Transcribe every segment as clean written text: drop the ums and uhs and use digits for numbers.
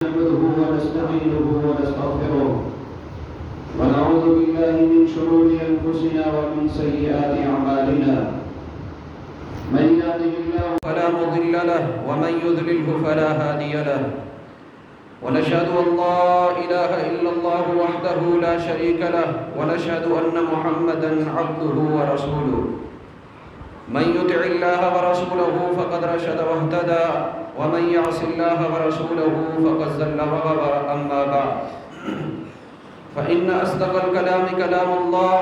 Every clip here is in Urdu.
نحمده ونستعينه ونستغفره ونعوذ بالله من شرور أنفسنا ومن سيئات أعمالنا من يهده الله فلا مضل له ومن يضلله فلا هادي له ونشهد أن لا إله إلا الله وحده لا شريك له ونشهد أن محمدا عبده ورسوله من يطع الله ورسوله فقد رشد واهتدى ومن يعص الله ورسوله فقد ضل وغوى. أما بعد فإن أصدق الكلام كلام الله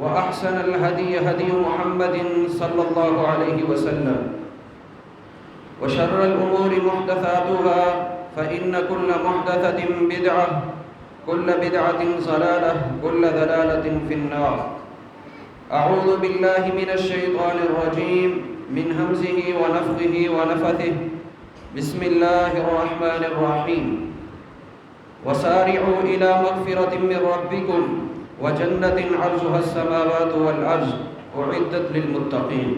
وأحسن الهدي هدي محمد صلى الله عليه وسلم وشر الأمور محدثاتها فإن كل محدثة بدعة كل بدعة ضلالة كل ضلالة في النار. أعوذ بالله من الشيطان الرجيم من همزه ونفخه ونفثه. بسم الله الرحمن الرحيم. وسارعوا إلى مغفرة من ربكم وجنة عرضها السماوات والأرض أعدت للمتقين.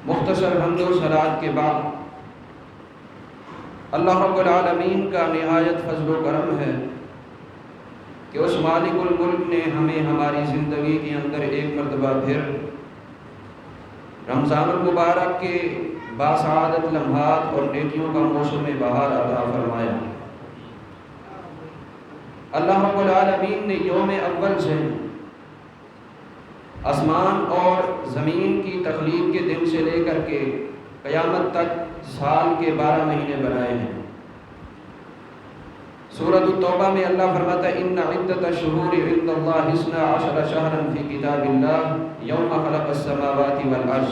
مختصر حمد و صلوات کے بعد اللہ رب العالمین کا نہایت فضل و کرم ہے کہ اس مالک الملک نے ہمیں ہماری زندگی کے اندر ایک مرتبہ پھر رمضان المبارک کے باسعادت لمحات اور نیکیوں کا موسم بہار عطا فرمایا. اللہ رب العالمین نے یوم اول سے آسمان اور زمین کی تخلیق کے دن سے لے کر کے قیامت تک سال کے 12 مہینے بنائے ہیں. سورۃ التوبہ میں اللہ فرماتا ہے ان عدۃ الشہور عند اللہ 12 شہرا فی کتاب اللہ یوم خلق السماوات والارض.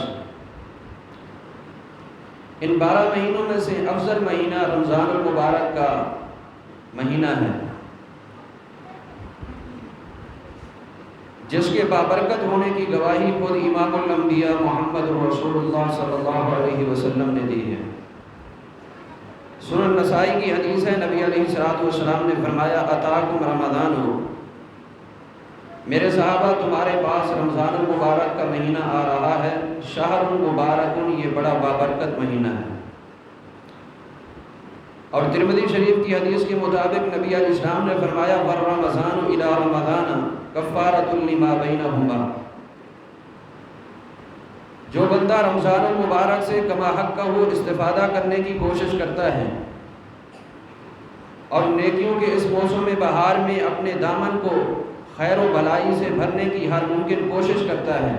ان 12 مہینوں میں سے افضل مہینہ رمضان المبارک کا مہینہ ہے جس کے بابرکت ہونے کی گواہی خود امام الانبیاء محمد رسول اللہ صلی اللہ علیہ وسلم نے دی ہے. سنن نسائی کی حدیث ہے، نبی علیہ الصلوۃ والسلام نے فرمایا اتاکم رمضان ہو، میرے صحابہ تمہارے پاس رمضان المبارک کا مہینہ آ رہا ہے. شہر مبارک، یہ بڑا بابرکت مہینہ ہے. اور ترمذی شریف کی حدیث کے مطابق نبی علیہ السلام نے فرمایا والرمضان الی رمضان کفارۃ لما بینہما. جو بندہ رمضان المبارک سے کما حق کا وہ استفادہ کرنے کی کوشش کرتا ہے اور نیکیوں کے اس موسم بہار میں اپنے دامن کو خیر و بھلائی سے بھرنے کی ہر ممکن کوشش کرتا ہے،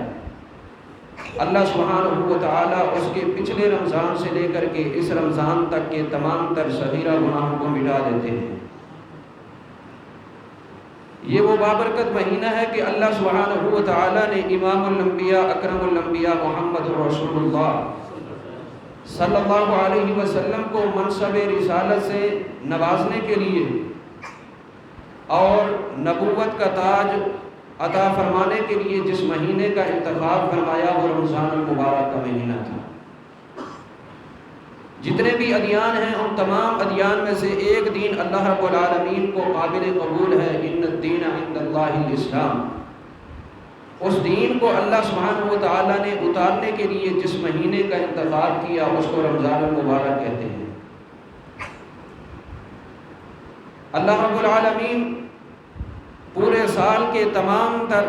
اللہ سبحانہ و تعالی اس کے پچھلے رمضان سے لے کر کے اس رمضان تک کے تمام تر صغیرہ گناہوں کو مٹا دیتے ہیں. یہ وہ بابرکت مہینہ ہے کہ اللہ سبحانہ و تعالی نے امام الانبیاء اکرم الانبیاء محمد رسول اللہ صلی اللہ علیہ وسلم کو منصب رسالت سے نوازنے کے لیے اور نبوت کا تاج عطا فرمانے کے لیے جس مہینے کا انتخاب فرمایا وہ رمضان المبارک کا مہینہ تھا. جتنے بھی ادیان ہیں ان تمام ادیان میں سے ایک دین اللہ رب العالمین کو قابل قبول ہے، ان الدین عند اللہ الاسلام. اس دین کو اللہ سبحانہ و تعالی نے اتارنے کے لیے جس مہینے کا انتخاب کیا اس کو رمضان المبارک کہتے ہیں. اللہ رب العالمین پورے سال کے تمام تر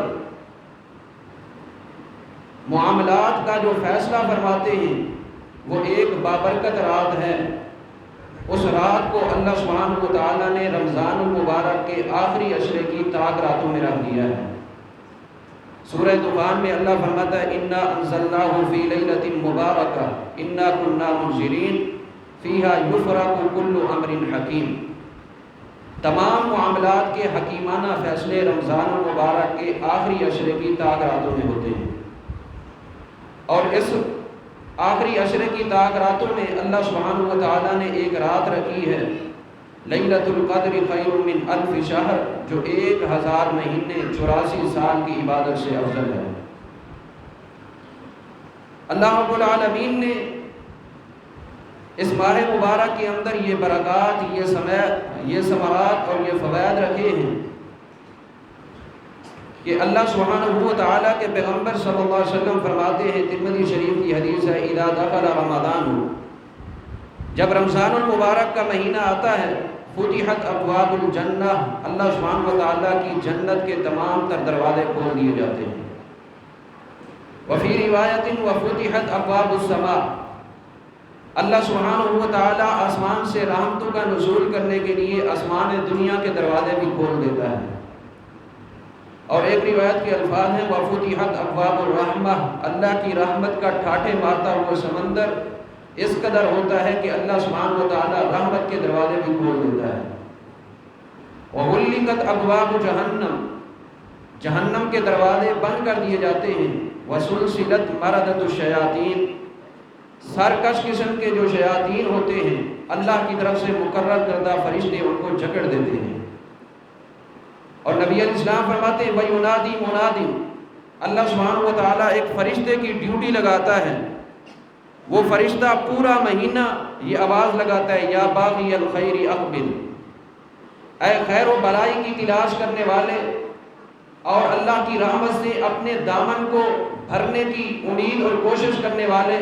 معاملات کا جو فیصلہ فرماتے ہیں وہ ایک بابرکت رات ہے. اس رات کو اللہ سبحانہ و تعالیٰ نے رمضان المبارک کے آخری عشرے کی طاق راتوں میں رکھ دیا ہے. سورہ طوفان میں اللہ فرماتا ہے انا انزلناہ فی لیلۃ مبارکہ انا کنا منذرین فیہا یفرق کل امر حکیم. تمام معاملات کے حکیمانہ فیصلے رمضان المبارک کے آخری عشرے کی طاق راتوں میں ہوتے ہیں. اور اس آخری عشرے کی طاق راتوں میں اللہ سبحانہ و تعالیٰ نے ایک رات رکھی ہے لیلۃ القدر خیر من الف شہر، جو 1000 مہینے 84 سال کی عبادت سے افضل ہے. اللہ رب العالمین نے اس ماہ مبارک کے اندر یہ برکات، یہ ثمرات اور یہ فوائد رکھے ہیں کہ اللہ سبحانہ و تعالیٰ کے پیغمبر صلی اللہ علیہ وسلم فرماتے ہیں، ترمذی شریف کی حدیث ہے اذا دخل رمضان جب رمضان المبارک کا مہینہ آتا ہے فتحت ابواب الجنہ، اللہ سبحانہ و تعالیٰ کی جنت کے تمام تر دروازے کھول دیے جاتے ہیں۔ وفی روایت وفتحت ابواب السماء، اللہ سبحانہ و تعالیٰ آسمان سے رحمتوں کا نزول کرنے کے لیے آسمان دنیا کے دروازے بھی کھول دیتا ہے۔ اور ایک روایت کے الفاظ ہیں وفتحت ابواب الرحمہ، اللہ کی رحمت کا ٹھاٹھے مارتا ہوا سمندر اس قدر ہوتا ہے کہ اللہ سبحانہ و تعالیٰ رحمت کے دروازے بھی کھول دیتا ہے۔ وغلقت ابواب جہنم، جہنم کے دروازے بند کر دیے جاتے ہیں۔ وسلسلت مردۃ الشیاطین، سرکش قسم کے جو شیاطین ہوتے ہیں اللہ کی طرف سے مقرر کردہ فرشتے ان کو جکڑ دیتے ہیں۔ اور نبی علیہ السلام فرماتے ہیں وَيُنَادِي مُنَادٍ، اللہ سبحانہ و تعالیٰ ایک فرشتے کی ڈیوٹی لگاتا ہے، وہ فرشتہ پورا مہینہ یہ آواز لگاتا ہے یا باغی الخیر اقبل، اے خیر و بلائی کی تلاش کرنے والے اور اللہ کی رحمت سے اپنے دامن کو بھرنے کی امید اور کوشش کرنے والے،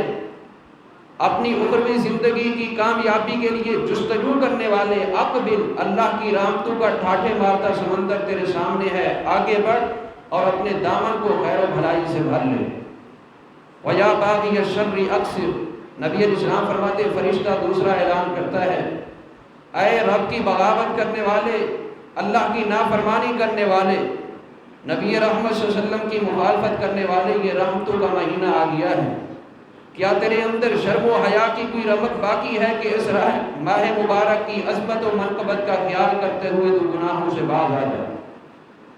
اپنی عمری زندگی کی کامیابی کے لیے جستجو کرنے والے، اقبل، اللہ کی رحمتوں کا ٹھاٹھے مارتا سمندر تیرے سامنے ہے، آگے بڑھ اور اپنے دامن کو خیر و بھلائی سے بھر لے۔ وَيَا بَاغِيَ الشَّرِّ أَقْصِرْ، نبی علیہ السلام فرماتے فرشتہ دوسرا اعلان کرتا ہے اے رب کی بغاوت کرنے والے، اللہ کی نافرمانی کرنے والے، نبی رحمت صلی اللہ علیہ وسلم کی مخالفت کرنے والے، یہ رحمتوں کا مہینہ آ گیا ہے، کیا تیرے اندر شرم و حیا کی کوئی رمق باقی ہے کہ اس ماہ مبارک کی عظمت و منقبت کا خیال کرتے ہوئے تو گناہوں سے باز آ جا،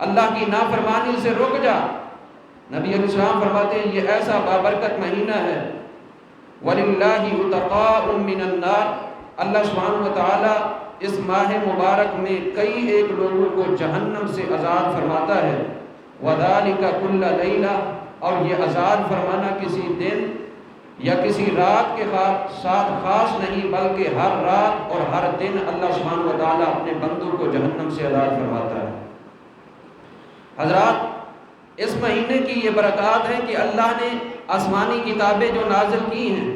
اللہ کی نافرمانی سے رک جا۔ نبی علیہ السلام فرماتے ہیں یہ ایسا بابرکت مہینہ ہے، وَلِلَّهِ عُتَقَاءٌ مِّنَ النَّارِ، اللہ سبحانہ و تعالیٰ اس ماہ مبارک میں کئی ایک لوگوں کو جہنم سے آزاد فرماتا ہے۔ وَذَلِكَ كُلَّ لَيْلَةٍ، اور یہ آزاد فرمانا کسی دن یا کسی رات کے ساتھ خاص نہیں بلکہ ہر رات اور ہر دن اللہ سبحانہ و تعالیٰ اپنے بندوں کو جہنم سے آزاد فرماتا ہے۔ حضرات، اس مہینے کی یہ برکات ہے کہ اللہ نے آسمانی کتابیں جو نازل کی ہیں،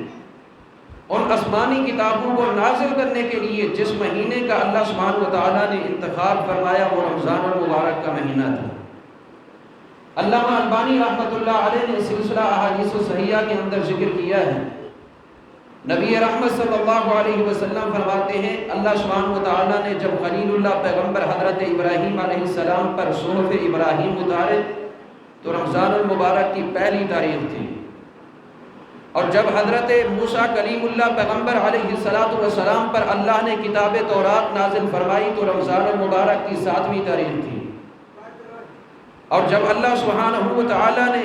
ان آسمانی کتابوں کو نازل کرنے کے لیے جس مہینے کا اللہ سبحانہ و تعالیٰ نے انتخاب فرمایا وہ رمضان المبارک کا مہینہ تھا۔ علامہ البانی رحمۃ اللہ علیہ نے سلسلہ احادیث صحیحہ کے اندر ذکر کیا ہے، نبی رحمت صلی اللہ علیہ وسلم فرماتے ہیں اللہ سبحانہ و تعالیٰ نے جب خلیل اللہ پیغمبر حضرت ابراہیم علیہ السلام پر صحف ابراہیم اتارے تو رمضان المبارک کی پہلی تاریخ تھی، اور جب حضرت موسیٰ کلیم اللہ پیغمبر علیہ السلام پر اللہ نے کتاب تورات نازل فرمائی تو رمضان المبارک کی 7ویں تاریخ تھی، اور جب اللہ سبحانہ و تعالیٰ نے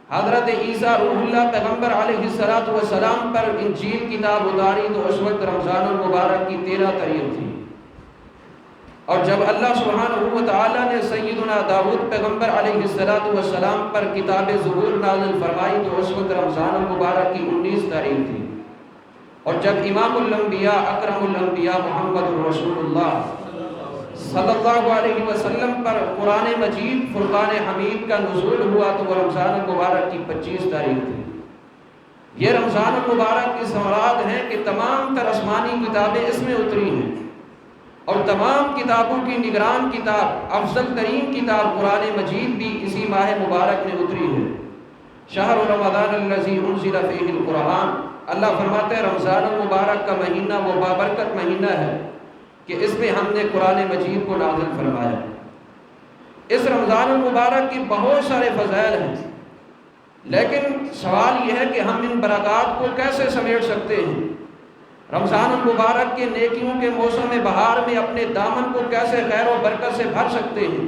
حضرت عیسیٰ روح اللہ پیغمبر علیہ السلام پر انجیل کتاب اتاری تو اس وقت رمضان المبارک کی 13 تاریخ تھی، اور جب اللہ سبحانہ و تعالیٰ نے سیدنا داؤد پیغمبر علیہ السلام پر کتاب زبور نازل فرمائی تو اس وقت رمضان المبارک کی 19 تاریخ تھی، اور جب امام الانبیاء اکرم الانبیاء محمد رسول اللہ صلی اللہ علیہ وسلم پر قرآن مجید فرقان حمید کا نزول ہوا تو وہ رمضان المبارک کی 25 تاریخ تھی۔ یہ رمضان المبارک کی ثمرات ہیں کہ تمام تر آسمانی کتابیں اس میں اتری ہیں، اور تمام کتابوں کی نگران کتاب، افضل ترین کتاب قرآن مجید بھی اسی ماہ مبارک میں اتری ہے۔ شہر رمضان الذی انزل فیہ القرآن، اللہ فرماتے ہیں رمضان المبارک کا مہینہ وہ بابرکت مہینہ ہے کہ اس میں ہم نے قرآن مجید کو نازل فرمایا۔ اس رمضان المبارک کی بہت سارے فضائل ہیں، لیکن سوال یہ ہے کہ ہم ان برکات کو کیسے سمیٹ سکتے ہیں؟ رمضان المبارک کے نیکیوں کے موسم بہار میں اپنے دامن کو کیسے خیر و برکت سے بھر سکتے ہیں؟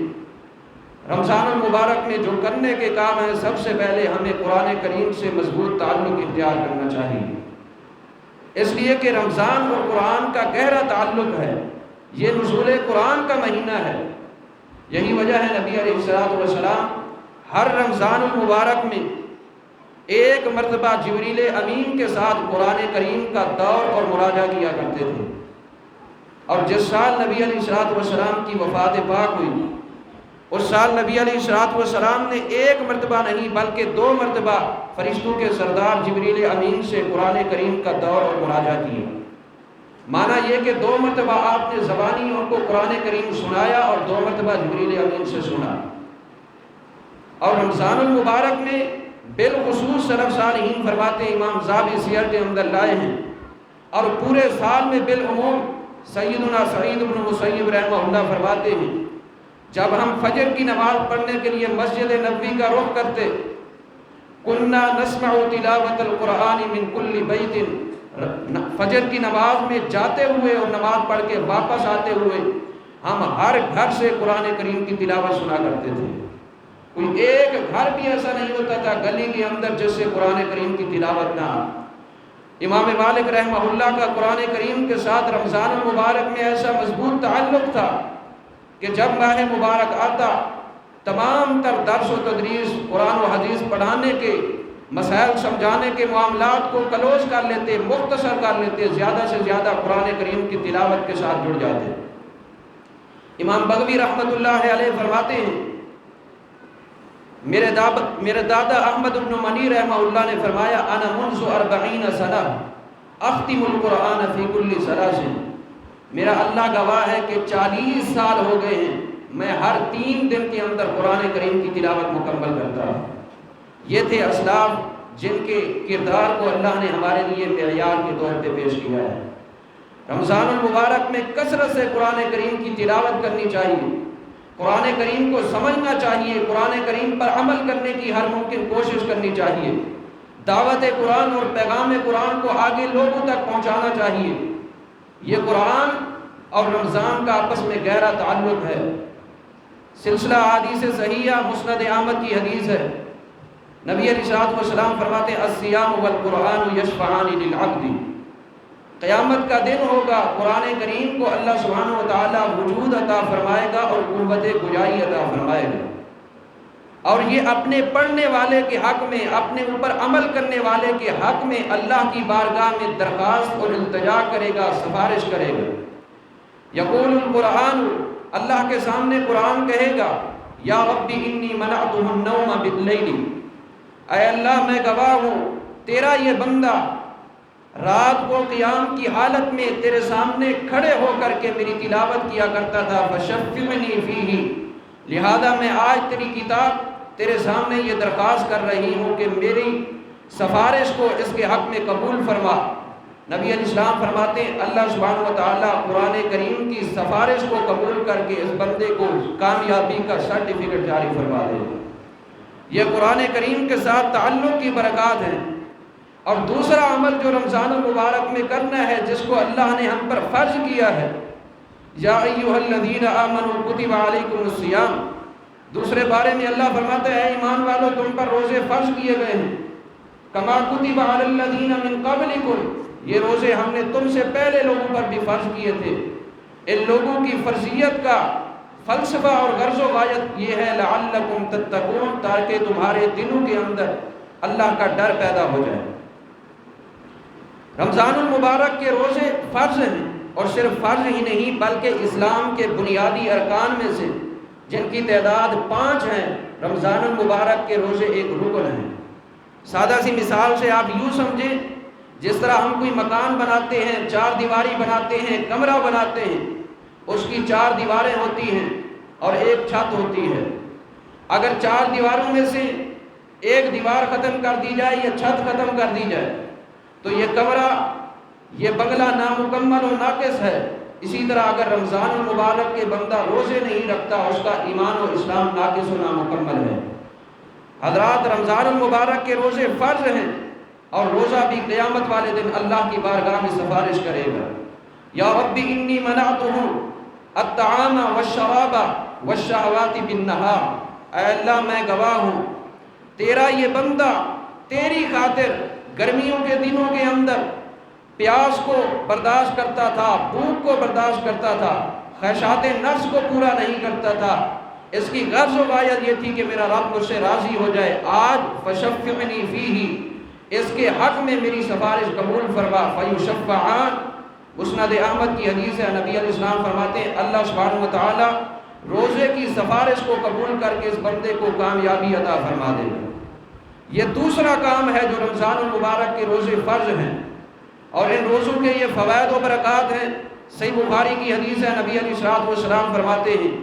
رمضان المبارک میں جو کرنے کے کام ہیں، سب سے پہلے ہمیں قرآن کریم سے مضبوط تعلق اختیار کرنا چاہیے، اس لیے کہ رمضان اور قرآن کا گہرا تعلق ہے، یہ نزول قرآن کا مہینہ ہے۔ یہی وجہ ہے نبی علیہ السلام ہر رمضان المبارک میں ایک مرتبہ جبریل امین کے ساتھ قرآن کریم کا دور اور مراجعہ کیا کرتے تھے، اور جس سال نبی علیہ السلام کی وفات پاک ہوئی اس سال نبی علیہ السلام نے ایک مرتبہ نہیں بلکہ 2 مرتبہ فرشتوں کے سردار جبریل امین سے قرآن کریم کا دور اور مراجعہ کیا۔ مانا یہ کہ 2 مرتبہ آپ نے زبانی ان کو قرآن کریم سنایا اور 2 مرتبہ جبریل امین سے سنا۔ اور رمضان المبارک میں بالخصوص سلف صالحین فرماتے ہیں، امام ذہبی سیر کے اندر لائے ہیں، اور پورے سال میں بالعموم سیدنا سعید بن مسیب رحمہ اللہ فرماتے ہیں جب ہم فجر کی نماز پڑھنے کے لیے مسجد نبوی کا رخ کرتے، کننا نسمع تلاوت القرآن من کل بیت، فجر کی نماز میں جاتے ہوئے اور نماز پڑھ کے واپس آتے ہوئے ہم ہر گھر سے قرآن کریم کی تلاوت سنا کرتے تھے۔ کوئی ایک گھر بھی ایسا نہیں ہوتا تھا گلی کے اندر جس سے قرآن کریم کی تلاوت نہ۔ امام مالک رحمہ اللہ کا قرآن کریم کے ساتھ رمضان المبارک میں ایسا مضبوط تعلق تھا کہ جب ماہ مبارک آتا تمام تر درس و تدریس، قرآن و حدیث پڑھانے کے، مسائل سمجھانے کے معاملات کو کلوز کر لیتے، مختصر کر لیتے، زیادہ سے زیادہ قرآن کریم کی تلاوت کے ساتھ جڑ جاتے۔ امام بغوی رحمۃ اللہ علیہ فرماتے ہیں، میرے دادا احمد بن منی رحمہ اللہ نے فرمایا، انا منذ 40 سنہ اختم القرآن فی کل ثلاث، میرا اللہ گواہ ہے کہ 40 سال ہو گئے ہیں میں ہر 3 دن کے اندر قرآن کریم کی تلاوت مکمل کرتا ہوں۔ یہ تھے اسلاف جن کے کردار کو اللہ نے ہمارے لیے معیار کے طور پہ پیش کیا ہے۔ رمضان المبارک میں کثرت سے قرآن کریم کی تلاوت کرنی چاہیے، قرآن کریم کو سمجھنا چاہیے، قرآن کریم پر عمل کرنے کی ہر ممکن کوشش کرنی چاہیے، دعوت قرآن اور پیغام قرآن کو آگے لوگوں تک پہنچانا چاہیے۔ یہ قرآن اور رمضان کا آپس میں گہرا تعلق ہے۔ سلسلہ احادیث صحیحہ مسند احمد کی حدیث ہے، نبی علیہ الصلوۃ والسلام فرماتے ہیں، الصیام والقرآن یشفعان للعبد، قیامت کا دن ہوگا، قرآن کریم کو اللہ سبحانہ و تعالیٰ وجود عطا فرمائے گا اور قوت گویائی عطا فرمائے گا، اور یہ اپنے پڑھنے والے کے حق میں، اپنے اوپر عمل کرنے والے کے حق میں اللہ کی بارگاہ میں درخواست اور التجا کرے گا، سفارش کرے گا۔ یقول القرآن، اللہ کے سامنے قرآن کہے گا، یا ربی انی منعتہ النوم باللیل، اے اللہ میں گواہ ہوں تیرا یہ بندہ رات کو قیام کی حالت میں تیرے سامنے کھڑے ہو کر کے میری تلاوت کیا کرتا تھا، فشفعنی فیہ، لہذا میں آج تیری کتاب تیرے سامنے یہ درخواست کر رہی ہوں کہ میری سفارش کو اس کے حق میں قبول فرما۔ نبی علیہ السلام فرماتے ہیں، اللہ سبحانہ و تعالیٰ قرآن کریم کی سفارش کو قبول کر کے اس بندے کو کامیابی کا سرٹیفکیٹ جاری فرما دے۔ یہ قرآن کریم کے ساتھ تعلق کی برکات ہیں۔ اور دوسرا عمل جو رمضان المبارک میں کرنا ہے، جس کو اللہ نے ہم پر فرض کیا ہے، یا ایھا الذین آمنوا کتب علیکم الصیام، دوسرے بارے میں اللہ فرماتا ہے، اے ایمان والو تم پر روزے فرض کیے گئے ہیں، کما کتب علی الذین من قبلکم، یہ روزے ہم نے تم سے پہلے لوگوں پر بھی فرض کیے تھے۔ ان لوگوں کی فرضیت کا فلسفہ اور غرض و غایت یہ ہے، لعلکم تتقون، تاکہ تمہارے دلوں کے اندر اللہ کا ڈر پیدا ہو جائے۔ رمضان المبارک کے روزے فرض ہیں، اور صرف فرض ہی نہیں بلکہ اسلام کے بنیادی ارکان میں سے جن کی تعداد 5 ہیں، رمضان المبارک کے روزے ایک رکن ہیں۔ سادہ سی مثال سے آپ یوں سمجھیں، جس طرح ہم کوئی مکان بناتے ہیں، 4 دیواری بناتے ہیں، کمرہ بناتے ہیں، اس کی 4 دیواریں ہوتی ہیں اور ایک چھت ہوتی ہے۔ اگر 4 دیواروں میں سے ایک دیوار ختم کر دی جائے یا چھت ختم کر دی جائے تو یہ کمرہ، یہ بنگلہ نامکمل و ناقص ہے۔ اسی طرح اگر رمضان المبارک کے بندہ روزے نہیں رکھتا، اس کا ایمان و اسلام ناقص و نامکمل ہے۔ حضرات، رمضان المبارک کے روزے فرض ہیں، اور روزہ بھی قیامت والے دن اللہ کی بارگاہ میں سفارش کرے گا۔ یا رب انی منعتہ الطعام والشراب والشہوات بالنہار، اے اللہ میں گواہ ہوں تیرا یہ بندہ تیری خاطر گرمیوں کے دنوں کے اندر پیاس کو برداشت کرتا تھا، بھوک کو برداشت کرتا تھا، خواہشات نفس کو پورا نہیں کرتا تھا، اس کی غرض و غایت یہ تھی کہ میرا رب مجھ سے راضی ہو جائے۔ آج فشفعنی فیہ، اس کے حق میں میری سفارش قبول فرما۔ فیشفعان، مسند احمد کی حدیث ہے، نبی علیہ السلام فرماتے ہیں، اللہ سبحانہ و تعالی روزے کی سفارش کو قبول کر کے اس بندے کو کامیابی عطا فرما دے گا۔ یہ دوسرا کام ہے جو رمضان المبارک کے روزے فرض ہیں۔ اور ان روزوں کے یہ فوائد و برکات ہیں۔ صحیح بخاری کی حدیث ہے، نبی علیہ الصلوۃ والسلام فرماتے ہیں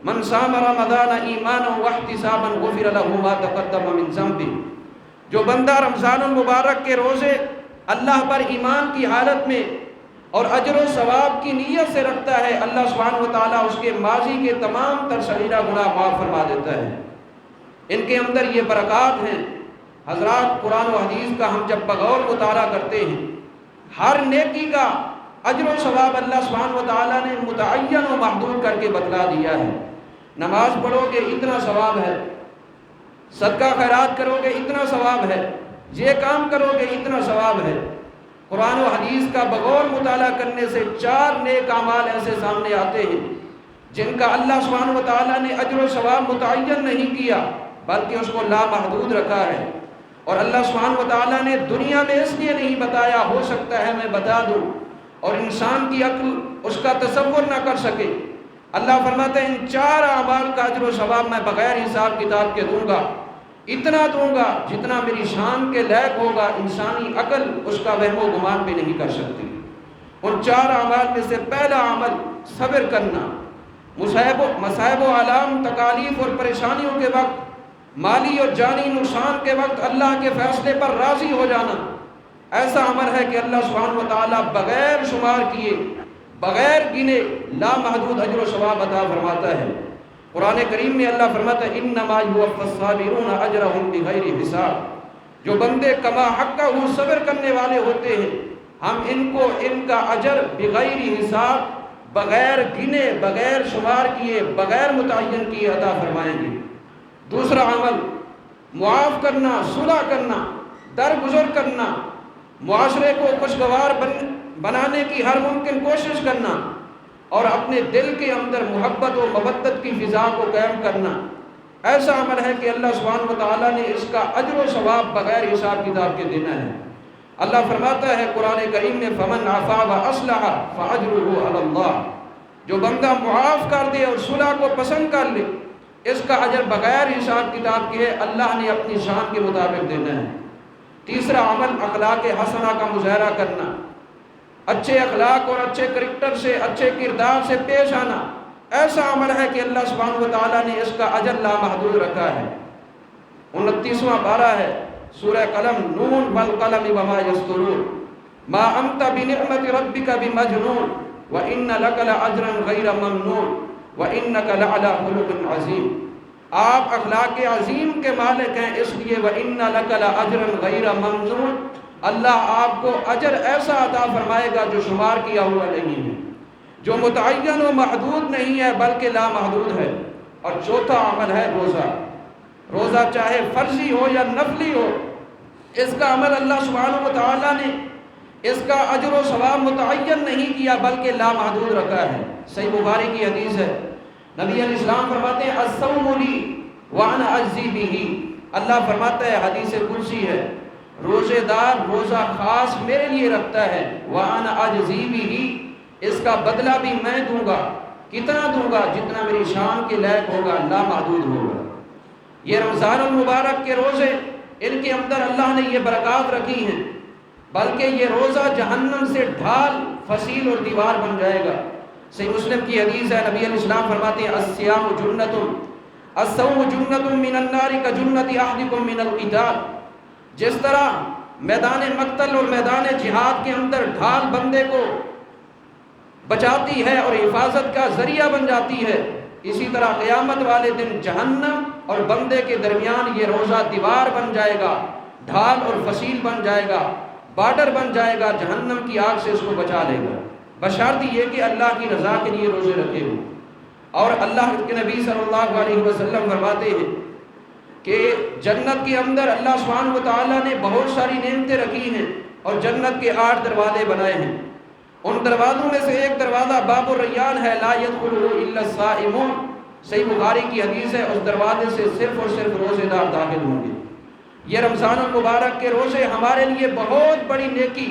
من صام رمضان ایمانا واحتسابا غفر له ما تقدم من ذنبه، جو بندہ رمضان المبارک کے روزے اللہ پر ایمان کی حالت میں اور اجر و ثواب کی نیت سے رکھتا ہے، اللہ سبحانہ و تعالیٰ اس کے ماضی کے تمام تر صغیرہ گناہ معاف فرما دیتا ہے۔ ان کے اندر یہ برکات ہیں۔ حضرات، قرآن و حدیث کا ہم جب بغور مطالعہ کرتے ہیں، ہر نیکی کا اجر و ثواب اللہ سبحانہ و تعالیٰ نے متعین و محدود کر کے بتلا دیا ہے۔ نماز پڑھو گے اتنا ثواب ہے، صدقہ خیرات کرو گے اتنا ثواب ہے، یہ کام کرو گے اتنا ثواب ہے۔ قرآن و حدیث کا بغور مطالعہ کرنے سے 4 نیک اعمال ایسے سامنے آتے ہیں جن کا اللہ سبحانہ و تعالیٰ نے اجر و ثواب متعین نہیں کیا بلکہ اس کو لامحدود رکھا ہے، اور اللہ سبحانہ و تعالیٰ نے دنیا میں اس لیے نہیں بتایا، ہو سکتا ہے میں بتا دوں اور انسان کی عقل اس کا تصور نہ کر سکے۔ اللہ فرماتے ہیں ان 4 اعمال کا اجر و ثواب میں بغیر حساب کتاب کے دوں گا، اتنا دوں گا جتنا میری شان کے لائق ہوگا، انسانی عقل اس کا وہم و گمان بھی نہیں کر سکتی۔ ان 4 اعمال میں سے پہلا عمل صبر کرنا، مصائب و آلام، تکالیف اور پریشانیوں کے وقت، مالی اور جانی نقصان کے وقت اللہ کے فیصلے پر راضی ہو جانا۔ ایسا عمل ہے کہ اللہ سبحانہ و تعالیٰ بغیر شمار کیے، بغیر گنے لامحدود اجر و ثواب عطا فرماتا ہے۔ قرآن کریم میں اللہ فرماتا ہے انما یوفی الصابرون اجرهم بغیر حساب، جو بندے کما حقہ صبر کرنے والے ہوتے ہیں ہم ان کو ان کا اجر بغیر حساب، بغیر گنے، بغیر شمار کیے، بغیر متعین کیے عطا فرمائیں گے۔ دوسرا عمل معاف کرنا، صلح کرنا، درگزر کرنا، معاشرے کو خوشگوار بنانے کی ہر ممکن کوشش کرنا اور اپنے دل کے اندر محبت و مودت کی فضا کو قائم کرنا۔ ایسا عمل ہے کہ اللہ سبحانہ و تعالیٰ نے اس کا اجر و ثواب بغیر حساب کتاب کے دینا ہے۔ اللہ فرماتا ہے قرآن کریم میں فمن عفا واصلح فاجرہ علی اللہ، جو بندہ معاف کر دے اور صلح کو پسند کر لے اس کا اجر بغیر حساب کتاب کے ہے، اللہ نے اپنی شان کے مطابق دینا ہے۔ تیسرا عمل اخلاق حسنہ کا مظاہرہ کرنا، اچھے اخلاق اور اچھے کریکٹر سے، اچھے کردار سے پیش آنا۔ ایسا عمل ہے کہ اللہ سبحانہ و تعالیٰ نے اس کا اجر لامحدود رکھا ہے۔ 29واں پارہ ہے سورہ قلم، نون والقلم وما یسطرون، ما انت بنعمت ربک بمجنون وان لک لاجرا غیر ممنون وانک لعلی خلق عظیم۔ آپ اخلاق عظیم کے مالک ہیں، اس لیے وَإِنَّ لَكَ لَأَجْرًا غَيْرَ مَمْنُونٍ، اللہ آپ کو اجر ایسا عطا فرمائے گا جو شمار کیا ہوا نہیں ہے، جو متعین و محدود نہیں ہے بلکہ لامحدود ہے۔ اور چوتھا عمل ہے روزہ۔ روزہ چاہے فرضی ہو یا نفلی ہو، اس کا عمل اللہ سبحانہ و تعالیٰ نے اس کا اجر و ثواب متعین نہیں کیا بلکہ لامحدود رکھا ہے۔ صحیح بخاری کی حدیث ہے، نبی علیہ السلام فرماتے ہیں الصوم لی وانا اجزی بہ، اللہ فرماتا ہے حدیث قدسی ہے روزے دار روزہ خاص میرے لیے رکھتا ہے، وانا اجزی بہ، اس کا بدلہ بھی میں دوں گا۔ کتنا دوں گا؟ جتنا میری شان کے لائق ہوگا، لامحدود ہوگا۔ یہ رمضان المبارک کے روزے، ان کے اندر اللہ نے یہ برکات رکھی ہیں، بلکہ یہ روزہ جہنم سے ڈھال، فصیل اور دیوار بن جائے گا۔ صحیح مسلم کی حدیث ہے، نبی علیہ السلام فرماتے ہیں الصیام جنۃ، الصوم جنۃ من النار کجنۃ احدکم من القتال، جس طرح میدان مقتل اور میدان جہاد کے اندر ڈھال بندے کو بچاتی ہے اور حفاظت کا ذریعہ بن جاتی ہے، اسی طرح قیامت والے دن جہنم اور بندے کے درمیان یہ روزہ دیوار بن جائے گا، ڈھال اور فصیل بن جائے گا، بارڈر بن جائے گا، جہنم کی آگ سے اس کو بچا لے گا، بشرط یہ کہ اللہ کی رضا کے لیے روزے رکھے ہوں۔ اور اللہ کے نبی صلی اللہ علیہ وسلم فرماتے ہیں کہ جنت کے اندر اللہ سبحانہ و تعالیٰ نے بہت ساری نعمتیں رکھی ہیں اور جنت کے 8 دروازے بنائے ہیں۔ ان دروازوں میں سے ایک دروازہ باب الریان ہے، لا يدخلہ الا الصائمون، صحیح بخاری کی حدیث ہے، اس دروازے سے صرف اور صرف روزے دار داخل ہوں گے۔ یہ رمضان المبارک کے روزے ہمارے لیے بہت بڑی نیکی،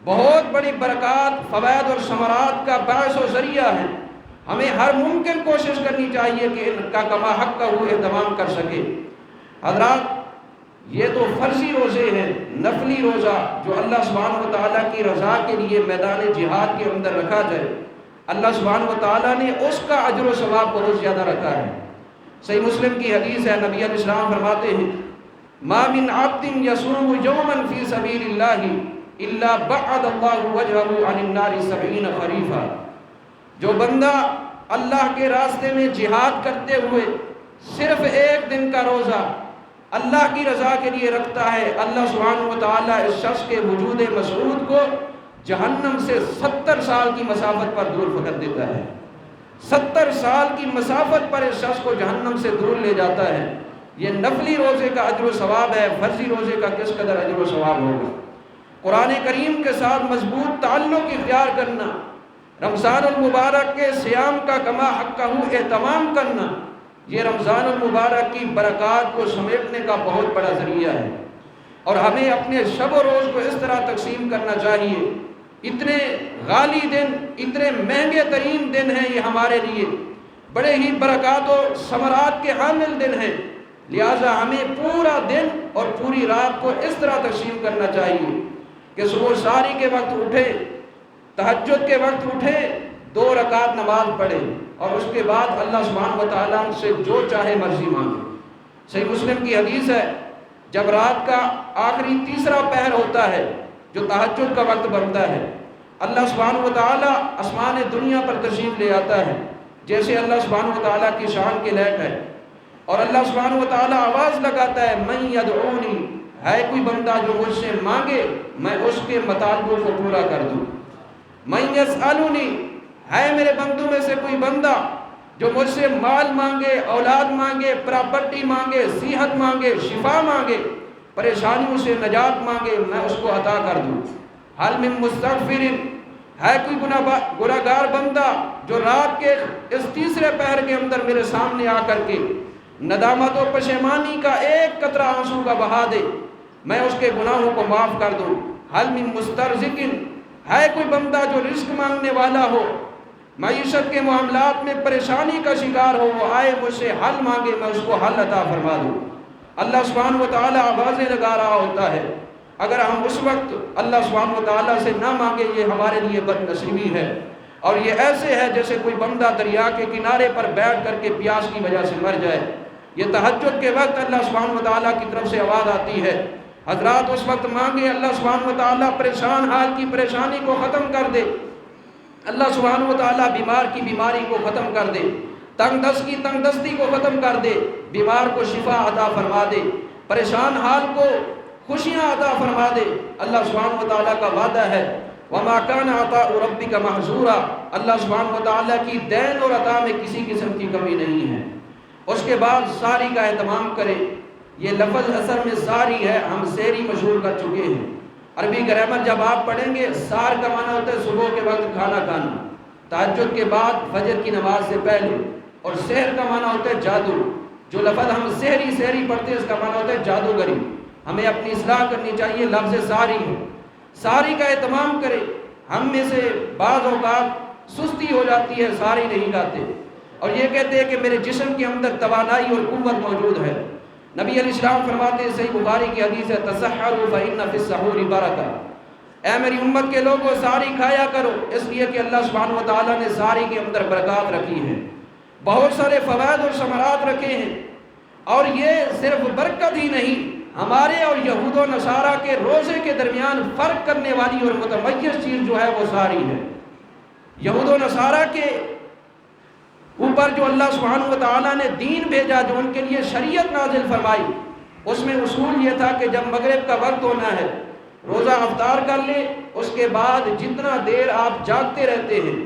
بہت بڑی برکات، فوائد اور ثمرات کا باعث و ذریعہ ہے۔ ہمیں ہر ممکن کوشش کرنی چاہیے کہ ان کا کما حق کا اہتمام کر سکے۔ حضرات، یہ تو فرضی روزے ہیں، نفلی روزہ جو اللہ سبحانہ و تعالیٰ کی رضا کے لیے میدان جہاد کے اندر رکھا جائے، اللہ سبحانہ و تعالیٰ نے اس کا اجر و ثواب بہت زیادہ رکھا ہے۔ صحیح مسلم کی حدیث ہے، نبی علیہ السلام فرماتے ہیں ما من عبد یصوم یوما فی سبیل اللہ الا بعد اللہ وجہہ عن النار 70 خریفا۔ جو بندہ اللہ کے راستے میں جہاد کرتے ہوئے صرف ایک دن کا روزہ اللہ کی رضا کے لیے رکھتا ہے، اللہ سبحانہ و تعالیٰ اس شخص کے وجود مسعود کو جہنم سے 70 سال کی مسافت پر دور پکڑ دیتا ہے۔ 70 سال کی مسافت پر اس شخص کو جہنم سے دور لے جاتا ہے۔ یہ نفلی روزے کا اجر و ثواب ہے، فرضی روزے کا کس قدر اجر و ثواب ہوگا۔ قرآن کریم کے ساتھ مضبوط تعلق اختیار کرنا، رمضان المبارک کے صیام کا کما حقہ اہتمام کرنا، یہ رمضان المبارک کی برکات کو سمیٹنے کا بہت بڑا ذریعہ ہے۔ اور ہمیں اپنے شب و روز کو اس طرح تقسیم کرنا چاہیے۔ اتنے غالی دن، اتنے مہنگے ترین دن ہیں یہ ہمارے لیے، بڑے ہی برکات و ثمرات کے حامل دن ہیں، لہٰذا ہمیں پورا دن اور پوری رات کو اس طرح تقسیم کرنا چاہیے کہ صبح ساری کے وقت اٹھے، تہجد کے وقت اٹھے، 2 رکعت نماز پڑھے اور اس کے بعد اللہ سبحانہ و تعالیٰ سے جو چاہے مرضی مانگے۔ صحیح مسلم کی حدیث ہے، جب رات کا آخری تیسرا پہر ہوتا ہے جو تہجد کا وقت بنتا ہے، اللہ سبحانہ و تعالیٰ آسمان دنیا پر تشریف لے آتا ہے، جیسے اللہ سبحانہ و تعالیٰ کی شان کے لائق ہے، اور اللہ سبحانہ و تعالیٰ آواز لگاتا ہے من یدعونی، ہے کوئی بندہ جو مجھ سے مانگے میں اس کے مطالبوں کو پورا کر دوں۔ من یسألونی، ہے میرے بندوں میں سے کوئی بندہ جو مجھ سے مال مانگے، اولاد مانگے، پراپرٹی مانگے، صحت مانگے، شفا مانگے، پریشانیوں سے نجات مانگے، میں اس کو عطا کر دوں۔ حل من مستغفر، ہے کوئی گناہگار بندہ جو رات کے اس تیسرے پہر کے اندر میرے سامنے آ کر کے ندامت و پشیمانی کا ایک قطرہ آنسو کا بہا دے، میں اس کے گناہوں کو معاف کر دوں۔ حل من مسترزق، ہے کوئی بندہ جو رزق مانگنے والا ہو، معیشت کے معاملات میں پریشانی کا شکار ہو، وہ آئے مجھ سے حل مانگے، میں اس کو حل عطا فرما دوں۔ اللہ سبحانہ و تعالیٰ آوازیں لگا رہا ہوتا ہے، اگر ہم اس وقت اللہ سبحانہ و تعالیٰ سے نہ مانگے یہ ہمارے لیے بد نصیبی ہے، اور یہ ایسے ہے جیسے کوئی بندہ دریا کے کنارے پر بیٹھ کر کے پیاس کی وجہ سے مر جائے۔ یہ تہجد کے وقت اللہ سبحانہ و تعالیٰ کی طرف سے آواز آتی ہے، حضرات اس وقت مانگے، اللہ سبحانہ و تعالیٰ پریشان حال کی پریشانی کو ختم کر دے، اللہ سبحانہ و تعالیٰ بیمار کی بیماری کو ختم کر دے، تنگ دست کی تنگ دستی کو ختم کر دے، بیمار کو شفا عطا فرما دے، پریشان حال کو خوشیاں عطا فرما دے۔ اللہ سبحانہ و تعالیٰ کا وعدہ ہے وَمَا كَانَ عَطَاءُ رَبِّكَ مَحْظُورًا، اللہ سبحانہ و تعالیٰ کی دین اور عطا میں کسی قسم کی کمی نہیں ہے۔ اس کے بعد ساری کا اہتمام کرے، یہ لفظ اثر میں ساری ہے، ہم سحری مشہور کر چکے ہیں۔ عربی گرامر جب آپ پڑھیں گے، سار کا معنی ہوتا ہے صبح کے وقت کھانا کھانا، تہجد کے بعد فجر کی نماز سے پہلے، اور سحر کا معنی ہوتا ہے جادو۔ جو لفظ ہم سحری پڑھتے ہیں اس کا معنی ہوتا ہے جادوگری۔ ہمیں اپنی اصلاح کرنی چاہیے، لفظ ساری ہے، ساری کا اہتمام کرے۔ ہم میں سے بعض اوقات سستی ہو جاتی ہے، ساری نہیں کھاتے اور یہ کہتے ہیں کہ میرے جسم کے اندر توانائی اور قوت موجود ہے۔ نبی علیہ السلام فرماتے ہیں، صحیح بخاری کی حدیث ہے، تسحروا فإن فی السحور برکہ، اے میری امت کے لوگوں ساری کھایا کرو، اس لیے کہ اللہ سبحانہ و تعالیٰ نے ساری کے اندر برکات رکھی ہیں، بہت سارے فوائد اور ثمرات رکھے ہیں۔ اور یہ صرف برکت ہی نہیں، ہمارے اور یہود و نصارہ کے روزے کے درمیان فرق کرنے والی اور متمیز چیز جو ہے وہ ساری ہے۔ یہود و نصارہ کے اوپر جو اللہ سبحانہ و تعالیٰ نے دین بھیجا، جو ان کے لیے شریعت نازل فرمائی، اس میں اصول یہ تھا کہ جب مغرب کا وقت ہونا ہے روزہ افطار کر لے، اس کے بعد جتنا دیر آپ جاگتے رہتے ہیں،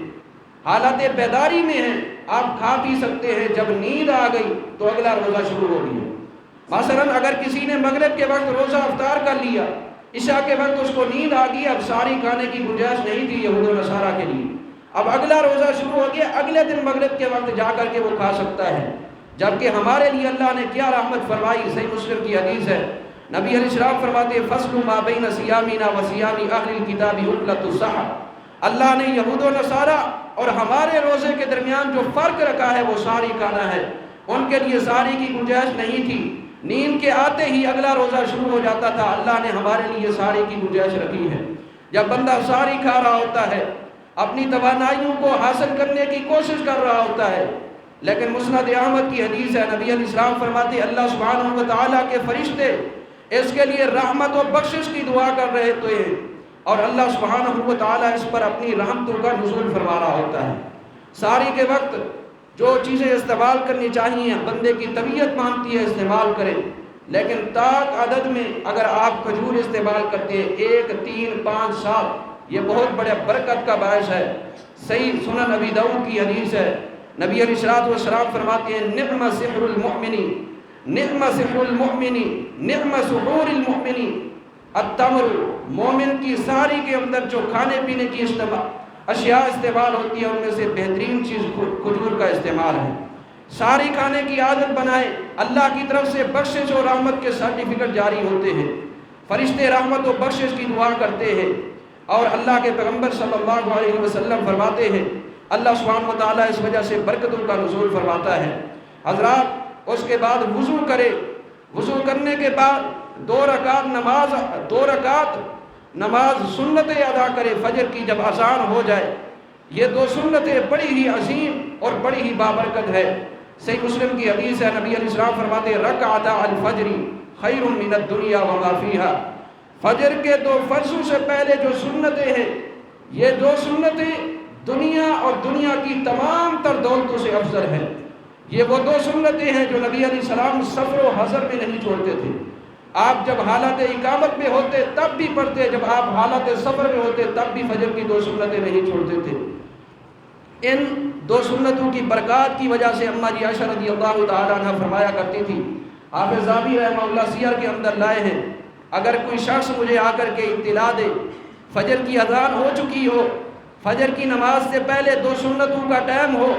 حالت بیداری میں ہیں، آپ کھا پی سکتے ہیں، جب نیند آ گئی تو اگلا روزہ شروع ہو گیا۔ مثلاً اگر کسی نے مغرب کے وقت روزہ افطار کر لیا، عشاء کے وقت اس کو نیند آ گئی، اب ساری کھانے کی گنجائش نہیں تھی یہود و نصارہ کے لیے، اب اگلا روزہ شروع ہو گیا، اگلے دن مغرب کے وقت جا کر کے وہ کھا سکتا ہے۔ جبکہ ہمارے لیے اللہ نے کیا رحمت فرمائی، صحیح مسلم کی حدیث ہے، نبی علیہ السلام فرماتے ہیں فصل ما بین صیامنا و صیام اہل الکتاب اکلۃ السحر، اللہ نے یہود و نصارہ اور ہمارے روزے کے درمیان جو فرق رکھا ہے وہ ساری کھانا ہے، ان کے لیے ساری کی گنجائش نہیں تھی۔ نیند کے آتے ہی اگلا روزہ شروع ہو جاتا تھا۔ اللہ نے ہمارے لیے ساری کی گنجائش رکھی ہے۔ جب بندہ ساری کھا رہا ہوتا ہے، اپنی توانائیوں کو حاصل کرنے کی کوشش کر رہا ہوتا ہے، لیکن مسند احمد کی حدیث ہے، نبی علیہ السلام فرماتے ہیں اللہ سبحانہ و تعالیٰ کے فرشتے اس کے لیے رحمت و بخشش کی دعا کر رہے ہوتے ہیں، اور اللہ سبحانہ و تعالیٰ اس پر اپنی رحمتوں کا نزول فرما رہا ہوتا ہے۔ ساری کے وقت جو چیزیں استعمال کرنی چاہیے بندے کی طبیعت مانتی ہے استعمال کریں، لیکن طاق عدد میں اگر آپ کھجور استعمال کرتے ہیں 1، 3، 5، 7، یہ بہت بڑے برکت کا باعث ہے۔ صحیح سنن ابی داؤد کی حدیث ہے، نبی علیہ الصلوۃ والسلام فرماتے ہیں نعم سحر المؤمن، نعم سحر المؤمن، نعم سحور المؤمن التمر۔ مومن کی ساری کے اندر جو کھانے پینے کی اشیاء استعمال ہوتی ہے ان میں سے بہترین چیز کھجور کا استعمال ہے۔ ساری کھانے کی عادت بنائیں، اللہ کی طرف سے بخشش اور رحمت کے سرٹیفکیٹ جاری ہوتے ہیں، فرشتے رحمت و بخشش کی دعا کرتے ہیں، اور اللہ کے پیغمبر صلی اللہ علیہ وسلم فرماتے ہیں اللہ سبحانہ و تعالیٰ اس وجہ سے برکتوں کا نزول فرماتا ہے۔ حضرات اس کے بعد وضو کرے، وضو کرنے کے بعد 2 رکعت نماز سنتیں ادا کرے۔ فجر کی جب اذان ہو جائے، یہ 2 سنتیں بڑی ہی عظیم اور بڑی ہی بابرکت ہے۔ صحیح مسلم کی حدیث ہے، نبی علیہ السلام فرماتے ہیں رکعتا الفجر خیر من الدنیا وما فیہا۔ فجر کے 2 فرضوں سے پہلے جو سنتیں ہیں، یہ 2 سنتیں دنیا اور دنیا کی تمام تر دولتوں سے افضل ہیں۔ یہ وہ 2 سنتیں ہیں جو نبی علیہ السلام سفر و حضر میں نہیں چھوڑتے تھے۔ آپ جب حالت اقامت میں ہوتے تب بھی پڑھتے، جب آپ حالت سفر میں ہوتے تب بھی فجر کی 2 سنتیں نہیں چھوڑتے تھے۔ ان 2 سنتوں کی برکات کی وجہ سے اماں جی عائشہ رضی اللہ تعالیٰ عنہ فرمایا کرتی تھی، حافظ ذہبی رحمہ اللہ سیر کے اندر لائے ہیں، اگر کوئی شخص مجھے آ کر کے اطلاع دے فجر کی اذان ہو چکی ہو، فجر کی نماز سے پہلے 2 سنتوں کا ٹائم ہو،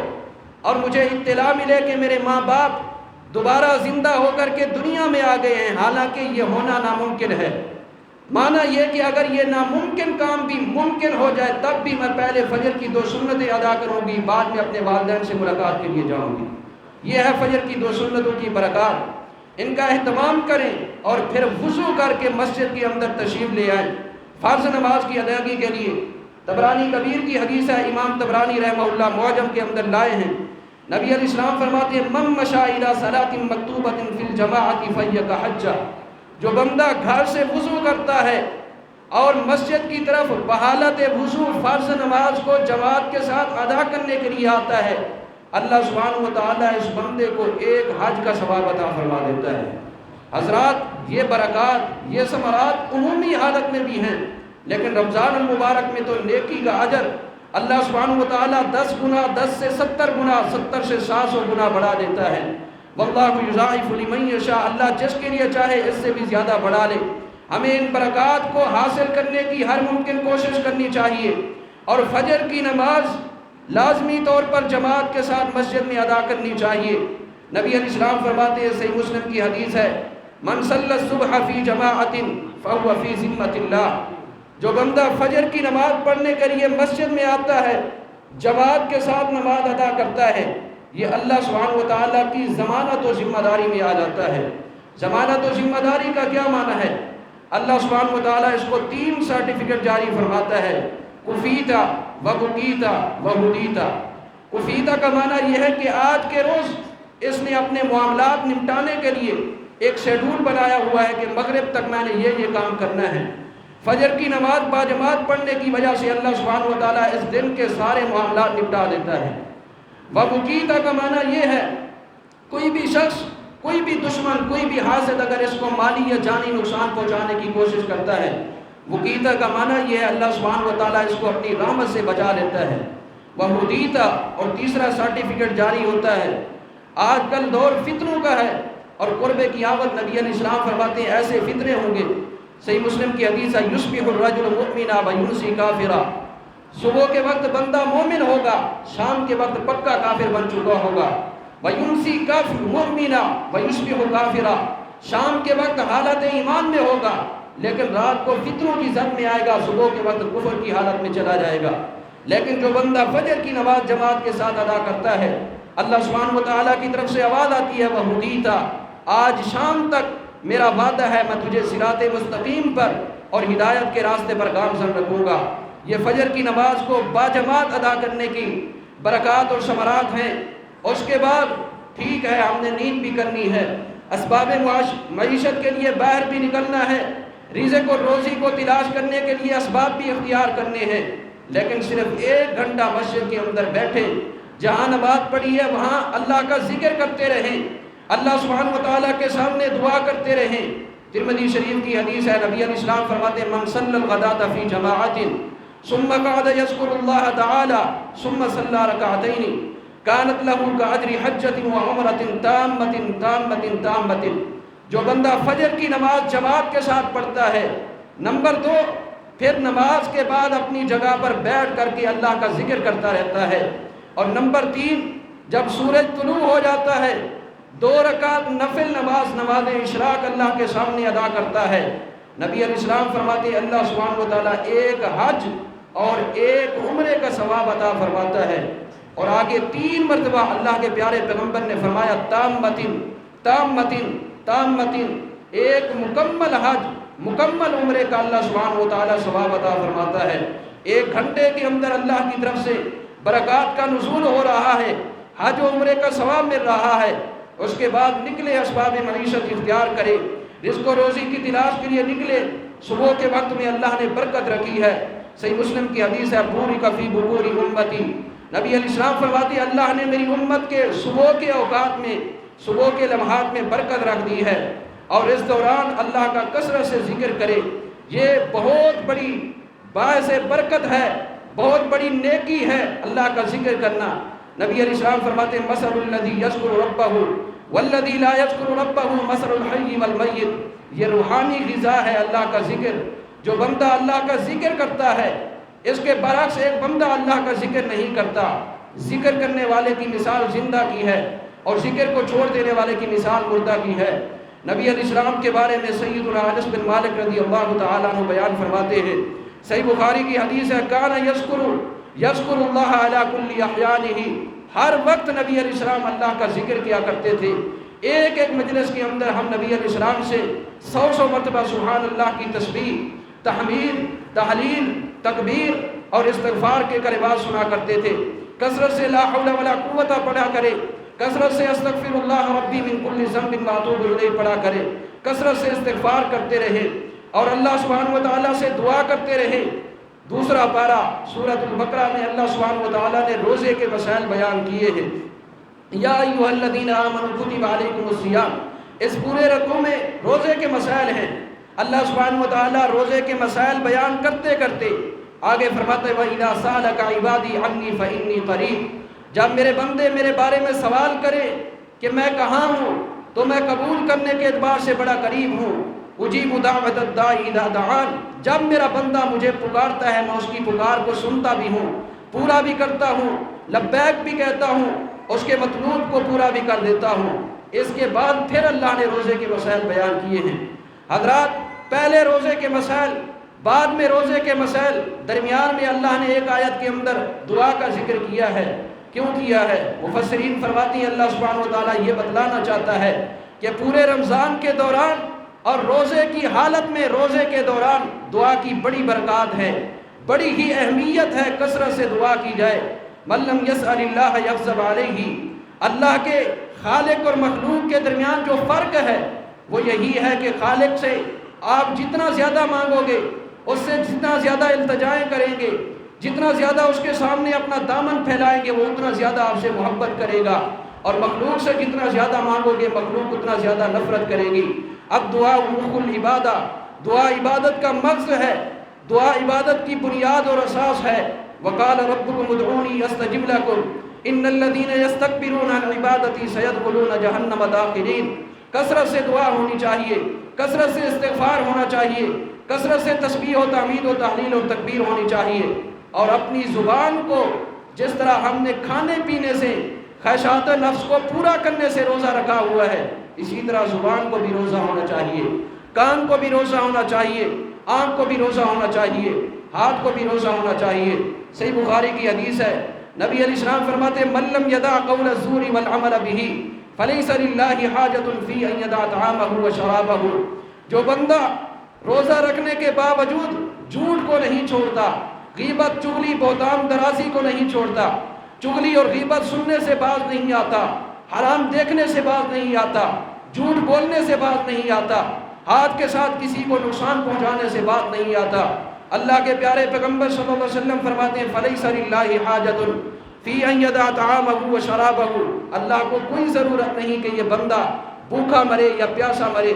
اور مجھے اطلاع ملے کہ میرے ماں باپ دوبارہ زندہ ہو کر کے دنیا میں آ گئے ہیں، حالانکہ یہ ہونا ناممکن ہے، معنی یہ کہ اگر یہ ناممکن کام بھی ممکن ہو جائے تب بھی میں پہلے فجر کی 2 سنتیں ادا کروں گی، بعد میں اپنے والدین سے ملاقات کے لیے جاؤں گی۔ یہ ہے فجر کی 2 سنتوں کی برکات، ان کا اہتمام کریں اور پھر وضو کر کے مسجد کے اندر تشریف لے آئیں فرض نماز کی ادائیگی کے لیے۔ طبرانی کبیر کی حدیث ہے، امام طبرانی رحمہ اللہ معجم کے اندر لائے ہیں، نبی علیہ السلام فرماتے ہیں من مشى الى صلاۃ مکتوبۃ فی الجماعۃ فہی کحجہ۔ جو بندہ گھر سے وضو کرتا ہے اور مسجد کی طرف بحالت وضو فرض نماز کو جماعت کے ساتھ ادا کرنے کے لیے آتا ہے، اللہ سبحانہ و تعالیٰ اس بندے کو ایک حج کا ثواب عطا فرما دیتا ہے۔ حضرات یہ برکات، یہ ثمرات عمومی حالت میں بھی ہیں، لیکن رمضان المبارک میں تو نیکی کا اجر اللہ سبحانہ و تعالیٰ 10 گنا، 10 سے 70 گنا، 70 سے 700 گنا بڑھا دیتا ہے۔ واللہ یضاعف لمن یشاء، اللہ جس کے لیے چاہے اس سے بھی زیادہ بڑھا لے۔ ہمیں ان برکات کو حاصل کرنے کی ہر ممکن کوشش کرنی چاہیے، اور فجر کی نماز لازمی طور پر جماعت کے ساتھ مسجد میں ادا کرنی چاہیے۔ نبی علیہ السلام فرماتے ہیں، صحیح مسلم کی حدیث ہے، من صلی الصبح فی جماعت فہو فی ذمۃ اللہ۔ جو بندہ فجر کی نماز پڑھنے کے لیے مسجد میں آتا ہے، جماعت کے ساتھ نماز ادا کرتا ہے، یہ اللہ سبحانہ و تعالیٰ کی ضمانت و ذمہ داری میں آ جاتا ہے۔ ضمانت و ذمہ داری کا کیا معنی ہے؟ اللہ سبحانہ و تعالیٰ اس کو 3 سرٹیفکیٹ جاری فرماتا ہے، کفیتا وبقیتا وہدیتا۔ کفیتا کا معنی یہ ہے کہ آج کے روز اس نے اپنے معاملات نمٹانے کے لیے ایک شیڈول بنایا ہوا ہے کہ مغرب تک میں نے یہ کام کرنا ہے۔ فجر کی نماز باجماعت پڑھنے کی وجہ سے اللہ سبحانہ و تعالیٰ اس دن کے سارے معاملات نپٹا دیتا ہے۔ وبقیتا کا معنی یہ ہے، کوئی بھی شخص، کوئی بھی دشمن، کوئی بھی حاسد اگر اس کو مالی یا جانی نقصان پہنچانے کی کوشش کرتا ہے، وقیتا کا معنی یہ ہے اللہ سبحانہ و تعالیٰ اس کو اپنی رحمت سے بچا لیتا ہے۔ وہدیتا، اور تیسرا سرٹیفکیٹ جاری ہوتا ہے۔ آج کل دور فتنوں کا ہے، اور قرب قیامت نبی علیہ السلام فرماتے ہیں ایسے فتنے ہوں گے، صحیح مسلم کی حدیث ہے، یصبح الرجل مؤمنا ویمسی کافرا۔ صبح کے وقت بندہ مومن ہوگا، شام کے وقت پکا کافر بن چکا ہوگا۔ ویمسی کافر مؤمنا ویصبح کافرا، شام کے وقت حالت ایمان میں ہوگا، لیکن رات کو فتنوں کی زد میں آئے گا، صبح کے وقت کفر کی حالت میں چلا جائے گا۔ لیکن جو بندہ فجر کی نماز جماعت کے ساتھ ادا کرتا ہے، اللہ سبحانہ و تعالیٰ کی طرف سے آواز آتی ہے وہدیتا، آج شام تک میرا وعدہ ہے میں تجھے صراط مستقیم پر اور ہدایت کے راستے پر گامزن رکھوں گا۔ یہ فجر کی نماز کو باجماعت ادا کرنے کی برکات اور ثمرات ہیں۔ اس کے بعد ٹھیک ہے ہم نے نیند بھی کرنی ہے، اسباب معیشت کے لیے باہر بھی نکلنا ہے، رزق اور روزی کو تلاش کرنے کے لیے اسباب بھی اختیار کرنے ہیں، لیکن صرف 1 گھنٹہ مسجد کے اندر بیٹھے، جہاں نماز پڑھی ہے وہاں اللہ کا ذکر کرتے رہیں، اللہ سبحانہ وتعالیٰ کے سامنے دعا کرتے رہیں۔ ترمذی شریف کی حدیث ہے، نبی علیہ السلام فرماتے ہیں من صلی الغداۃ فی جماعۃ ثم قعد یذکر اللہ تعالی ثم صلی رکعتین کانت له کاجر حجۃ وعمرۃ تامۃ تامۃ تامۃ۔ جو بندہ فجر کی نماز جماعت کے ساتھ پڑھتا ہے، نمبر 2 پھر نماز کے بعد اپنی جگہ پر بیٹھ کر کے اللہ کا ذکر کرتا رہتا ہے، اور نمبر 3 جب سورج طلوع ہو جاتا ہے 2 رکعت نفل نماز اشراق اللہ کے سامنے ادا کرتا ہے۔ نبی علیہ السلام فرماتے ہیں اللہ سبحانہ وتعالیٰ 1 حج اور 1 عمرے کا ثواب عطا فرماتا ہے، اور آگے 3 مرتبہ اللہ کے پیارے پیغمبر نے فرمایا تامتن تامتن تامتن، 1 مکمل حج مکمل عمرے کا اللہ سبحانہ وتعالیٰ ثواب عطا فرماتا ہے۔ 1 گھنٹے کے اندر اللہ کی طرف سے برکات کا نزول ہو رہا ہے، حج و عمرے کا ثواب مل رہا ہے۔ اس کے بعد نکلے اسباب معیشت اختیار کرے، رزق و روزی کی تلاش کے لیے نکلے، صبح کے وقت میں اللہ نے برکت رکھی ہے۔ صحیح مسلم کی حدیث ہے بورک فی بکور امتی، نبی علیہ السلام فرماتے ہیں اللہ نے میری امت کے صبح کے اوقات میں، صبح کے لمحات میں برکت رکھ دی ہے، اور اس دوران اللہ کا کثرت سے ذکر کرے۔ یہ بہت بڑی باعث برکت ہے، بہت بڑی نیکی ہے اللہ کا ذکر کرنا۔ نبی علیہ السلام فرماتے ہیں مثل الذی یذکر ربہ والذی لا یذکر ربہ مثل الحی والمیت۔ یہ روحانی غذا ہے اللہ کا ذکر۔ جو بندہ اللہ کا ذکر کرتا ہے، اس کے برعکس ایک بندہ اللہ کا ذکر نہیں کرتا، ذکر کرنے والے کی مثال زندہ کی ہے، اور ذکر کو چھوڑ دینے والے کی مثال مردہ کی ہے۔ نبی علیہ السلام کے بارے میں سیدنا انس بن مالک رضی اللہ تعالیٰ عنہ بیان فرماتے ہیں، صحیح بخاری کی حدیث ہے کان یذکر اللہ علی کل احیانہ، ہر وقت نبی علیہ السلام اللہ کا ذکر کیا کرتے تھے۔ ایک مجلس کے اندر ہم نبی علیہ السلام سے 100 مرتبہ سبحان اللہ کی تسبیح، تحمید، تحلیل، تکبیر اور استغفار کے کلمات سنا کرتے تھے۔ کثرت سے لا حول ولا قوت پڑھا کرے، کثرت سے استغفر اللہ ربی من کل ذنب واتوب الیہ پڑھا کرے، کثرت سے استغفار کرتے رہے اور اللہ سبحانہ وتعالیٰ سے دعا کرتے رہے۔ دوسرا پارہ سورۃ البقرہ میں اللہ سبحانہ وتعالیٰ نے روزے کے مسائل بیان کیے ہیں۔ یا ایھا الذین آمنوا کتب علیکم الصیام، اس پورے رکوع میں روزے کے مسائل ہیں۔ اللہ سبحانہ وتعالیٰ روزے کے مسائل بیان کرتے کرتے آگے فرماتے ہیں وَإِذَا سَأَلَكَ عِبَادِي عَنِّي فَإِنِّي قَرِيبٌ، جب میرے بندے میرے بارے میں سوال کرے کہ میں کہاں ہوں، تو میں قبول کرنے کے اعتبار سے بڑا قریب ہوں۔ اجیب دعوت الداعی اذا دعان، جب میرا بندہ مجھے پکارتا ہے میں اس کی پکار کو سنتا بھی ہوں، پورا بھی کرتا ہوں، لبیک بھی کہتا ہوں، اس کے مطلوب کو پورا بھی کر دیتا ہوں۔ اس کے بعد پھر اللہ نے روزے کے مسائل بیان کیے ہیں۔ حضرات، پہلے روزے کے مسائل، بعد میں روزے کے مسائل، درمیان میں اللہ نے ایک آیت کے اندر دعا کا ذکر کیا ہے۔ کیوں کیا ہے؟ مفسرین فرماتی ہیں اللہ سبحانہ وتعالیٰ یہ بتلانا چاہتا ہے کہ پورے رمضان کے دوران اور روزے کی حالت میں، روزے کے دوران دعا کی بڑی برکات ہے، بڑی ہی اہمیت ہے، کثرت سے دعا کی جائے۔ من لم یسأل اللہ یغضب علیہ، اللہ کے خالق اور مخلوق کے درمیان جو فرق ہے وہ یہی ہے کہ خالق سے آپ جتنا زیادہ مانگو گے، اس سے جتنا زیادہ التجائیں کریں گے، جتنا زیادہ اس کے سامنے اپنا دامن پھیلائیں گے، وہ اتنا زیادہ آپ سے محبت کرے گا، اور مخلوق سے جتنا زیادہ مانگو گے مخلوق اتنا زیادہ نفرت کرے گی۔ اب دعا مخ العبادہ، دعا عبادت کا مغز ہے، دعا عبادت کی بنیاد اور اساس ہے۔ وقال ربکم ادعونی استجب لکم ان الذین یستکبرون عن عبادتی سیدخلون جہنم داخرین۔ کثرت سے دعا ہونی چاہیے، کثرت سے استغفار ہونا چاہیے، کثرت سے تسبیح و تحمید و تحلیل و تکبیر ہونی چاہیے، اور اپنی زبان کو جس طرح ہم نے کھانے پینے سے، خواہشات نفس کو پورا کرنے سے روزہ رکھا ہوا ہے، اسی طرح زبان کو بھی روزہ ہونا چاہیے، کان کو بھی روزہ ہونا چاہیے، آنکھ کو بھی روزہ ہونا چاہیے، ہاتھ کو بھی روزہ ہونا چاہیے۔ صحیح بخاری کی حدیث ہے، نبی علیہ السلام فرماتے ہیں من لم یدع قول الزور والعمل به فلیس للہ حاجۃ فی ان یدع طعامہ و شرابہ، جو بندہ روزہ رکھنے کے باوجود جھوٹ کو نہیں چھوڑتا، غیبت، چغلی، بہتان درازی کو نہیں چھوڑتا، چغلی اور غیبت سننے سے باز نہیں آتا، حرام دیکھنے سے باز نہیں آتا، جھوٹ بولنے سے باز نہیں آتا، ہاتھ کے ساتھ کسی کو نقصان پہنچانے سے باز نہیں آتا، اللہ کے پیارے پیغمبر صلی اللہ علیہ وسلم فرماتے ہیں فلیس للہ حاجۃ فی ان یدع طعامہ و شرابہ، اللہ کو کوئی ضرورت نہیں کہ یہ بندہ بھوکا مرے یا پیاسا مرے۔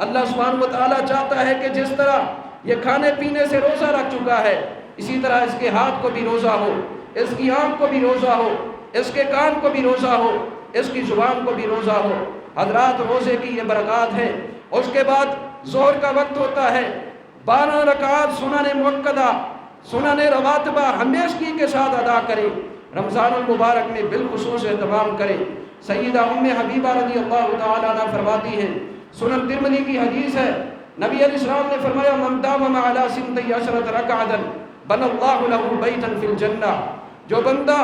اللہ سبحانہ و تعالیٰ چاہتا ہے کہ جس طرح یہ کھانے پینے سے روزہ رکھ چکا ہے، اسی طرح اس کے ہاتھ کو بھی روزہ ہو، اس کی آنکھ کو بھی روزہ ہو، اس کے کان کو بھی روزہ ہو، اس کی زبان کو بھی روزہ ہو۔ حضرات، روزے کی یہ برکات ہے۔ اس کے بعد ظہر کا وقت ہوتا ہے، 12 رکعات سنن مؤکدہ، سنن رواتبہ ہمیشگی کے ساتھ ادا کرے، رمضان المبارک میں بالخصوص اہتمام کرے۔ سیدہ ام حبیبہ رضی اللہ تعالیٰ عنہ فرماتی ہیں، سنن ترمذی کی حدیث ہے، نبی علیہ السلام نے فرمایا من داوم علی 12 رکعۃ بنى اللہ لہ بیتا فی الجنہ، جو بندہ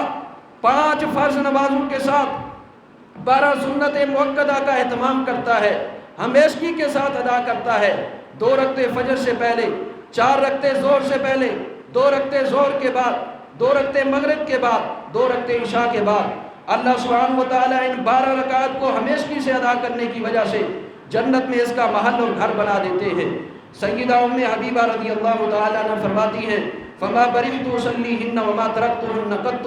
5 فرض نمازوں کے ساتھ 12 سنت مؤکدہ کا اہتمام کرتا ہے، ہمیشگی کے ساتھ ادا کرتا ہے، 2 رکعتیں فجر سے پہلے، 4 رکعتیں ظہر سے پہلے، 2 رکعتیں ظہر کے بعد، 2 رکعتیں مغرب کے بعد، 2 رکعتیں عشاء کے بعد، اللہ سبحانہ و تعالیٰ ان 12 رکعات کو ہمیشگی سے ادا کرنے کی وجہ سے جنت میں اس کا محل اور گھر بنا دیتے ہیں۔ سیدہ ام حبیبہ رضی اللہ تعالیٰ عنہ فرماتی ہیں فما برحت اصلیہن وما ترکتہن قط،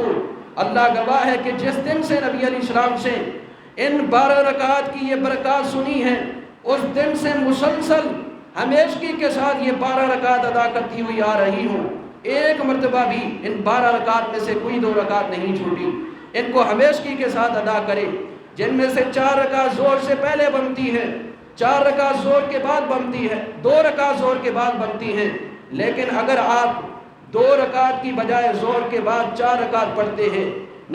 اللہ گواہ ہے کہ جس دن سے نبی علیہ السلام سے ان 12 رکعات کی یہ برکات سنی ہیں، اس دن سے مسلسل ہمیشگی کے ساتھ یہ 12 رکعات ادا کرتی ہوئی آ رہی ہوں، ایک مرتبہ بھی ان 12 رکعات میں سے کوئی 2 رکعت نہیں چھوٹی، ان کو ہمیشگی کے ساتھ ادا کرے، جن میں سے 4 رکعت ظہر سے پہلے بنتی ہیں، 4 رکعت ظہر کے بعد بنتی ہے، 2 رکعت ظہر کے بعد بنتی ہیں، لیکن اگر آپ 2 رکعت کی بجائے ظہر کے بعد 4 رکعت پڑھتے ہیں،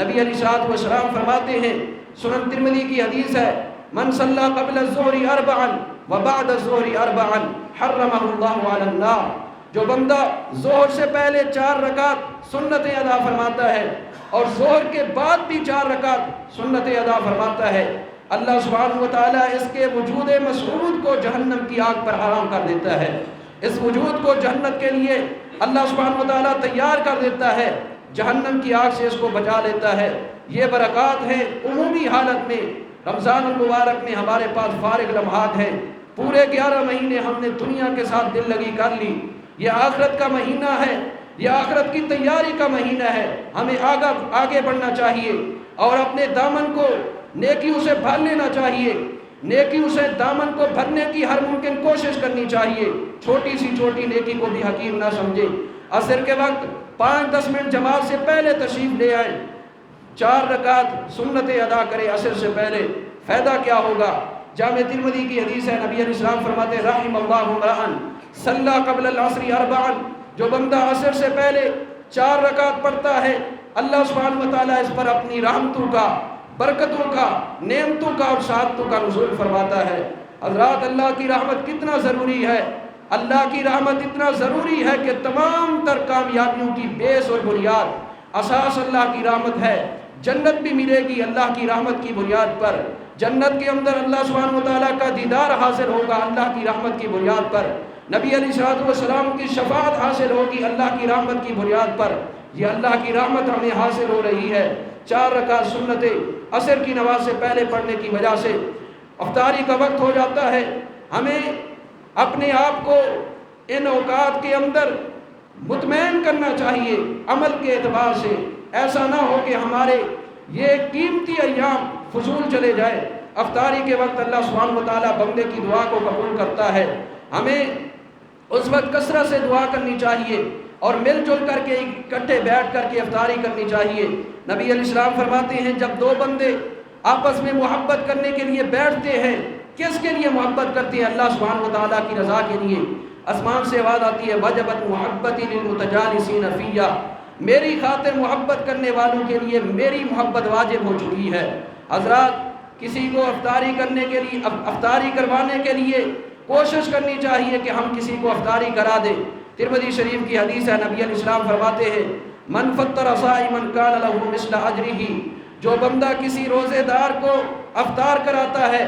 نبی علیہ الصلوۃ والسلام فرماتے ہیں، سنن ترمذی کی حدیث ہے من صلی قبل الظہر 4 وبعد الظہر 4 حرمہ اللہ علی النار، جو بندہ ظہر سے پہلے 4 رکعت سنتیں ادا فرماتا ہے اور ظہر کے بعد بھی 4 رکعت سنتیں ادا فرماتا ہے، اللہ سبحانہ و تعالیٰ اس کے وجود مسعود کو جہنم کی آگ پر حرام کر دیتا ہے، اس وجود کو جنت کے لیے اللہ سبحانہ و تعالیٰ تیار کر دیتا ہے، جہنم کی آگ سے اس کو بچا لیتا ہے۔ یہ برکات ہیں عمومی حالت میں۔ رمضان المبارک میں ہمارے پاس فارغ لمحات ہیں، پورے 11 مہینے ہم نے دنیا کے ساتھ دل لگی کر لی، یہ آخرت کا مہینہ ہے، یہ آخرت کی تیاری کا مہینہ ہے، ہمیں آگے بڑھنا چاہیے اور اپنے دامن کو نیکیوں سے بھر لینا چاہیے، نیکیوں سے دامن کو بھرنے کی ہر ممکن کوشش کرنی چاہیے، چھوٹی سی چھوٹی نیکی کو بھی حقیر نہ سمجھے۔ عصر کے وقت 5-10 منٹ جماعت سے پہلے تشریف لے آئیں، 4 رکعت سنتیں ادا کرے عصر سے پہلے، فائدہ کیا ہوگا؟ جامع ترمذی کی حدیث ہے، نبی علیہ السلام فرماتے ہیں رحم اللہ امرأ صلی قبل العصر 4، جو بندہ عصر سے پہلے 4 رکعت پڑھتا ہے، اللہ سبحانہ و تعالیٰ اس پر اپنی رحمتوں کا، برکتوں کا، نعمتوں کا اور سعادتوں کا نزول فرماتا ہے۔ حضرات، اللہ کی رحمت کتنا ضروری ہے، اللہ کی رحمت اتنا ضروری ہے کہ تمام تر کامیابیوں کی بیس اور بنیاد، اساس اللہ کی رحمت ہے۔ جنت بھی ملے گی اللہ کی رحمت کی بنیاد پر، جنت کے اندر اللہ سبحانہ و تعالیٰ کا دیدار حاصل ہوگا اللہ کی رحمت کی بنیاد پر، نبی علیہ الصلوۃ والسلام کی شفاعت حاصل ہوگی اللہ کی رحمت کی بنیاد پر۔ یہ اللہ کی رحمت ہمیں حاصل ہو رہی ہے 4 رکعت سنتیں عصر کی نماز سے پہلے پڑھنے کی وجہ سے۔ افطاری کا وقت ہو جاتا ہے، ہمیں اپنے آپ کو ان اوقات کے اندر مطمئن کرنا چاہیے عمل کے اعتبار سے، ایسا نہ ہو کہ ہمارے یہ قیمتی ایام فضول چلے جائے۔ افطاری کے وقت اللہ سبحانہ و تعالیٰ بندے کی دعا کو قبول کرتا ہے، ہمیں اس وقت کثرت سے دعا کرنی چاہیے اور مل جل کر کے اکٹھے بیٹھ کر کے افطاری کرنی چاہیے۔ نبی علیہ السلام فرماتے ہیں جب 2 بندے آپس میں محبت کرنے کے لیے بیٹھتے ہیں، کس کے لیے محبت کرتے ہیں؟ اللہ سبحانہ و تعالیٰ کی رضا کے لیے۔ آسمان سے آواز آتی ہے وجبت محبتی للمتجالسین فیہ، میری خاطر محبت کرنے والوں کے لیے میری محبت واجب ہو چکی ہے۔ حضرات، کسی کو افطاری کرنے کے لیے، افطاری کروانے کے لیے کوشش کرنی چاہیے کہ ہم کسی کو افطاری کرا دیں۔ ترمذی شریف کی حدیث ہے، نبی علیہ السلام فرماتے ہیں من فطر صائما کان لہ مثل اجرہ، جو بندہ کسی روزے دار کو افطار کراتا ہے،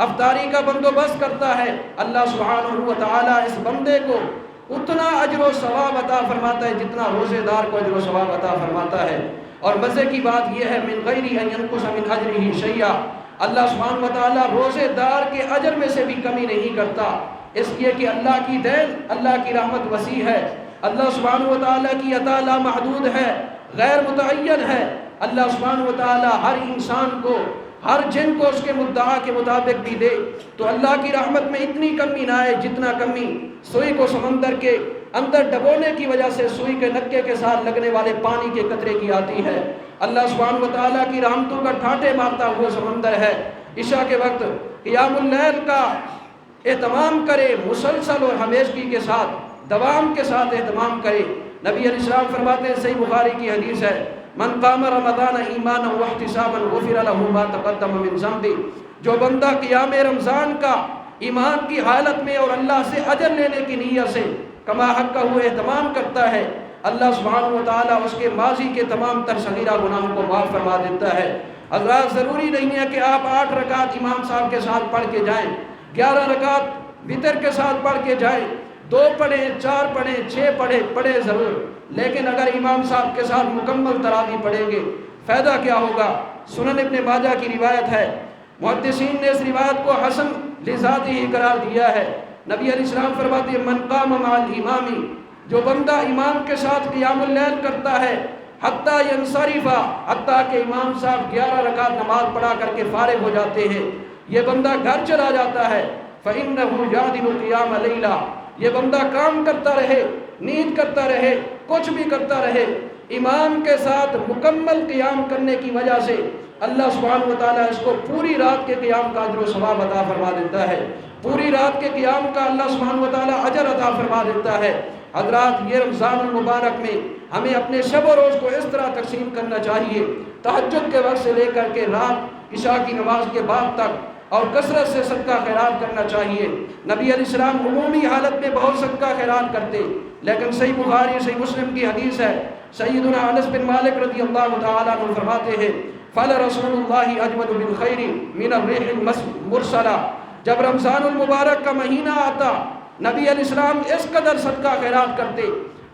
افطاری کا بندوبست کرتا ہے، اللہ سبحانہ و تعالیٰ اس بندے کو اتنا اجر و ثواب عطا فرماتا ہے جتنا روزے دار کو اجر و ثواب عطا فرماتا ہے۔ اور مزے کی بات یہ ہے من غیر ان ینقص من اجرہ شیئا، اللہ سبحانہ و تعالیٰ روزے دار کے اجر میں سے بھی کمی نہیں کرتا، اس لیے کہ اللہ کی دین، اللہ کی رحمت وسیع ہے، اللہ سبحانہ و تعالیٰ کی عطا لامحدود ہے، غیر متعین ہے۔ اللہ سبحانہ و تعالیٰ ہر انسان کو، ہر جن کو اس کے مدعا کے مطابق بھی دے، تو اللہ کی رحمت میں اتنی کمی نہ آئے جتنا کمی سوئی کو سمندر کے اندر ڈبونے کی وجہ سے سوئی کے نکے کے ساتھ لگنے والے پانی کے قطرے کی آتی ہے۔ اللہ سبحانہ و تعالیٰ کی رحمتوں کا ٹھاٹھے مارتا ہوا سمندر ہے۔ عشاء کے وقت قیام اللیل کا اہتمام کرے، مسلسل اور ہمیشگی کے ساتھ، دوام کے ساتھ اہتمام کرے۔ نبی علیہ السلام فرماتے ہیں، صحیح بخاری کی حدیث ہے، من قام رمضان ایمانا واحتسابا غفر له ما تقدم من ذنبه، جو بندہ قیام رمضان کا ایمان کی حالت میں اور اللہ سے اجر لینے کی نیت سے کما حق کا ہوئے اہتمام کرتا ہے، اللہ سبحانہ و تعالیٰ اس کے ماضی کے تمام تر صغیرہ گناہوں کو معاف فرما دیتا ہے۔ حضرات، ضروری نہیں ہے کہ آپ 8 رکعت امام صاحب کے ساتھ پڑھ کے جائیں، 11 رکعت وتر کے ساتھ پڑھ کے جائیں، 2 پڑھیں، 4 پڑھیں، 6 پڑھیں ضرور، لیکن اگر امام صاحب کے ساتھ مکمل تراویح پڑھیں گے فائدہ کیا ہوگا؟ سنن ابن ماجہ کی روایت ہے، محدثین نے اس روایت کو حسن لذاتی ہی قرار دیا ہے۔ نبی علیہ السلام فرماتے ہیں، من قام مع الامام، جو بندہ امام کے ساتھ قیام اللیل کرتا ہے، حتیٰ ینصرفا، حتیٰ کہ امام صاحب 11 رکعت نماز پڑھا کر کے فارغ ہو جاتے ہیں، یہ بندہ گھر چلا جاتا ہے، فإنہ یعدل قیام لیلا، یہ بندہ کام کرتا رہے، نیند کرتا رہے، کچھ بھی کرتا رہے، امام کے ساتھ مکمل قیام کرنے کی وجہ سے اللہ سبحانہ و تعالیٰ اس کو پوری رات کے قیام کا اجر و ثواب عطا فرما دیتا ہے، پوری رات کے قیام کا اللہ سبحانہ و تعالیٰ اجر عطا فرما دیتا ہے۔ حضرات، یہ رمضان المبارک میں ہمیں اپنے شب و روز کو اس طرح تقسیم کرنا چاہیے، تہجد کے وقت سے لے کر کے رات عشاء کی نماز کے بعد تک، اور کثرت سے صدقہ خیرات کرنا چاہیے۔ نبی علیہ السلام عمومی حالت میں بہت صدقہ خیرات کرتے، لیکن صحیح بخاری صحیح مسلم کی حدیث ہے، سیدنا انس بن مالک رضی اللہ تعالیٰ عنہ فرماتے ہیں، فَلَ رَسُولُ اللَّهِ أَجْوَدُ بِالْخَيْرِ مِنَ الرِّيحِ الْمُرْسَلَةِ، جب رمضان المبارک کا مہینہ آتا، نبی علیہ السلام اس قدر صدقہ خیرات کرتے،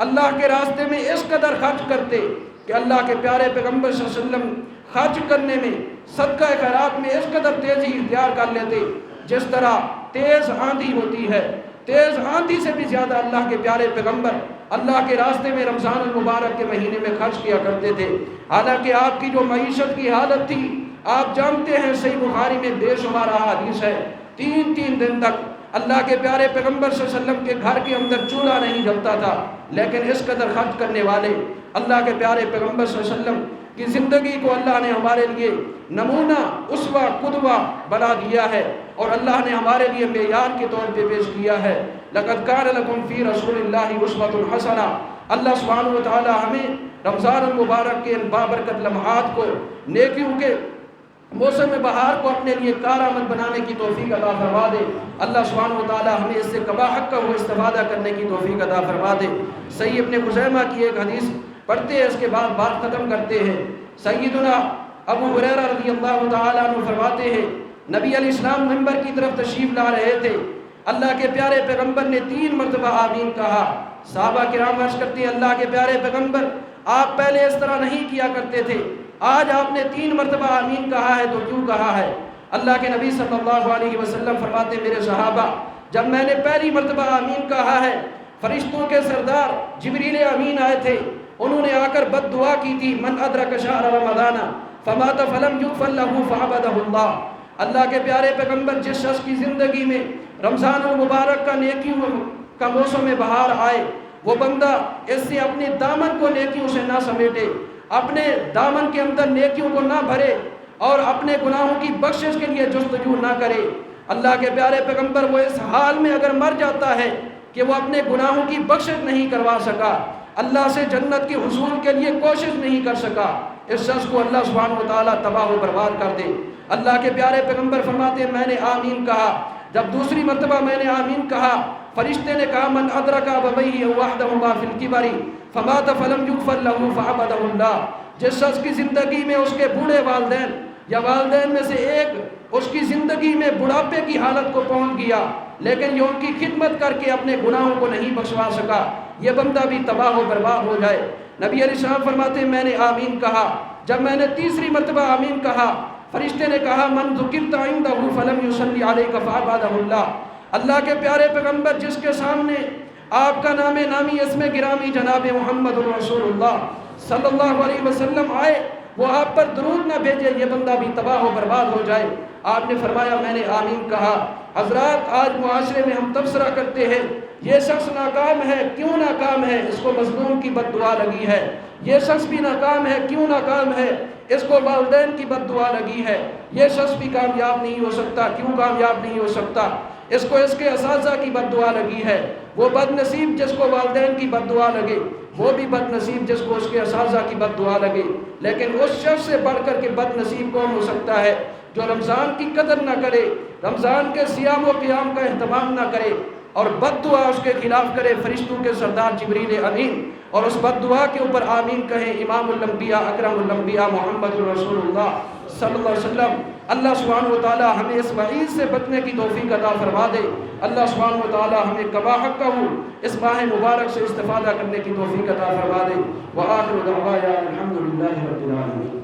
اللہ کے راستے میں اس قدر خرچ کرتے کہ اللہ کے پیارے پیغمبر صلی اللہ علیہ وسلم خرچ کرنے میں، صدقہ خیرات میں اس قدر تیزی اختیار کر لیتے، جس طرح تیز آندھی ہوتی ہے، تیز آندھی سے بھی زیادہ اللہ کے پیارے پیغمبر اللہ کے راستے میں رمضان المبارک کے مہینے میں خرچ کیا کرتے تھے۔ حالانکہ آپ کی جو معیشت کی حالت تھی، آپ جانتے ہیں، صحیح بخاری میں بے شمار حدیث ہے، 3 دن تک اللہ کے پیارے پیغمبر صلی اللہ علیہ وسلم کے گھر کے اندر چولہا نہیں جلتا تھا، لیکن اس قدر خرچ کرنے والے اللہ کے پیارے پیغمبر صلی اللہ علیہ وسلم کی زندگی کو اللہ نے ہمارے لیے نمونہ، اسوہ، قدوہ بنا دیا ہے، اور اللہ نے ہمارے لیے معیار کے طور پہ پیش کیا ہے۔ لَقَدْ كَانَ لَكُمْ فِي رَسُولِ اللَّهِ أُسْوَةٌ حَسَنَةٌ، اللہ سبحانہ و تعالی ہمیں رمضان المبارک کے ان بابرکت لمحات کو، نیکیوں کے موسم بہار کو اپنے لیے کارآمد بنانے کی توفیق عطا فرما دے۔ اللہ سبحانہ و تعالی ہمیں اس سے کما حق کا وہ استفادہ کرنے کی توفیق عطا فرما دے۔ صحیح ابن خزیمہ کی ایک حدیث پڑھتے ہیں، اس کے بعد بات ختم کرتے ہیں۔ سیدنا ابو ہریرہ رضی اللہ تعالیٰ عنہ فرماتے ہیں، نبی علیہ السلام منبر کی طرف تشریف لا رہے تھے، اللہ کے پیارے پیغمبر نے 3 مرتبہ آمین کہا۔ صحابہ کرام عرض کرتے ہیں، اللہ کے پیارے پیغمبر، آپ پہلے اس طرح نہیں کیا کرتے تھے، آج آپ نے 3 مرتبہ آمین کہا ہے تو کیوں کہا ہے؟ اللہ کے نبی صلی اللہ علیہ وسلم فرماتے، میرے صحابہ، جب میں نے پہلی مرتبہ آمین کہا ہے، فرشتوں کے سردار جبریل امین آئے تھے، انہوں نے آ کر بد دعا کی تھی، من ادرک شہر رمضان فمات فلم یغفر له فعبدہ اللہ۔ اللہ کے پیارے پیغمبر، جس شخص کی زندگی میں رمضان المبارک کا نیکیوں کا موسم بہار آئے، وہ بندہ اس سے اپنے دامن کو نیکیوں سے نہ سمیٹے، اپنے دامن کے اندر نیکیوں کو نہ بھرے، اور اپنے گناہوں کی بخشش کے لیے جستجو نہ کرے۔ اللہ کے پیارے پیغمبر، وہ اس حال میں اگر مر جاتا ہے کہ وہ اپنے گناہوں کی بخشش نہیں کروا سکا، اللہ سے جنت کے حصول کے لیے کوشش نہیں کر سکا، اس شخص کو اللہ سبحانہ و تعالیٰ تباہ و برباد کر دے۔ اللہ کے پیارے پیغمبر فرماتے ہیں، میں نے آمین کہا، جب دوسری مرتبہ میں نے آمین کہا، فرشتے نے کہا، من ادرک ابویہ وحدہما فی الکبر فمات فلم یغفر له فعبدہ اللہ۔ جس شخص کی زندگی میں اس کے بوڑھے والدین یا والدین میں سے ایک اس کی زندگی میں بڑھاپے کی حالت کو پہنچ گیا لیکن یہ ان کی خدمت کر کے اپنے گناہوں کو نہیں بخشوا سکا، یہ بندہ بھی تباہ و برباد ہو جائے۔ نبی علیہ السلام فرماتے ہیں میں نے آمین کہا، جب میں نے تیسری مرتبہ آمین کہا فرشتے نے کہا من ذکرت عندہ فلم یصلی علیک فابعدہ اللہ، اللہ کے پیارے پیغمبر جس کے سامنے آپ کا نام نامی اسم گرامی جناب محمد رسول اللہ صلی اللہ علیہ وسلم آئے وہ آپ پر درود نہ بھیجے یہ بندہ بھی تباہ و برباد ہو جائے۔ آپ نے فرمایا میں نے آمین کہا۔ حضرات آج معاشرے میں ہم تبصرہ کرتے ہیں یہ شخص ناکام ہے، کیوں ناکام ہے؟ اس کو مظلوم کی بد دعا لگی ہے۔ یہ شخص بھی ناکام ہے، کیوں ناکام ہے؟ اس کو والدین کی بد دعا لگی ہے۔ یہ شخص بھی کامیاب نہیں ہو سکتا، کیوں کامیاب نہیں ہو سکتا؟ اس کو اس کے اساتذہ کی بد دعا لگی ہے۔ وہ بد نصیب جس کو والدین کی بد دعا لگے، وہ بھی بد نصیب جس کو اس کے اساتذہ کی بد دعا لگے۔ لیکن اس شخص سے بڑھ کر کے بد نصیب کون ہو سکتا ہے جو رمضان کی قدر نہ کرے، رمضان کے صیام و قیام کا اہتمام نہ کرے اور بد دعا اس کے خلاف کرے۔ فرشتوں کے سردار جبریل امین اور اس بد دعا کے اوپر آمین کہیں امام الانبیاء اکرم الانبیاء محمد رسول اللہ صلی اللہ علیہ وسلم۔ اللہ سبحانہ و تعالی ہمیں اس وعید سے بچنے کی توفیق عطا فرما دے۔ اللہ سبحانہ و تعالی ہمیں کما حقہ اس ماہ مبارک سے استفادہ کرنے کی توفیق عطا فرما دے۔ وآخر دعوانا الحمدللہ رب العالمین۔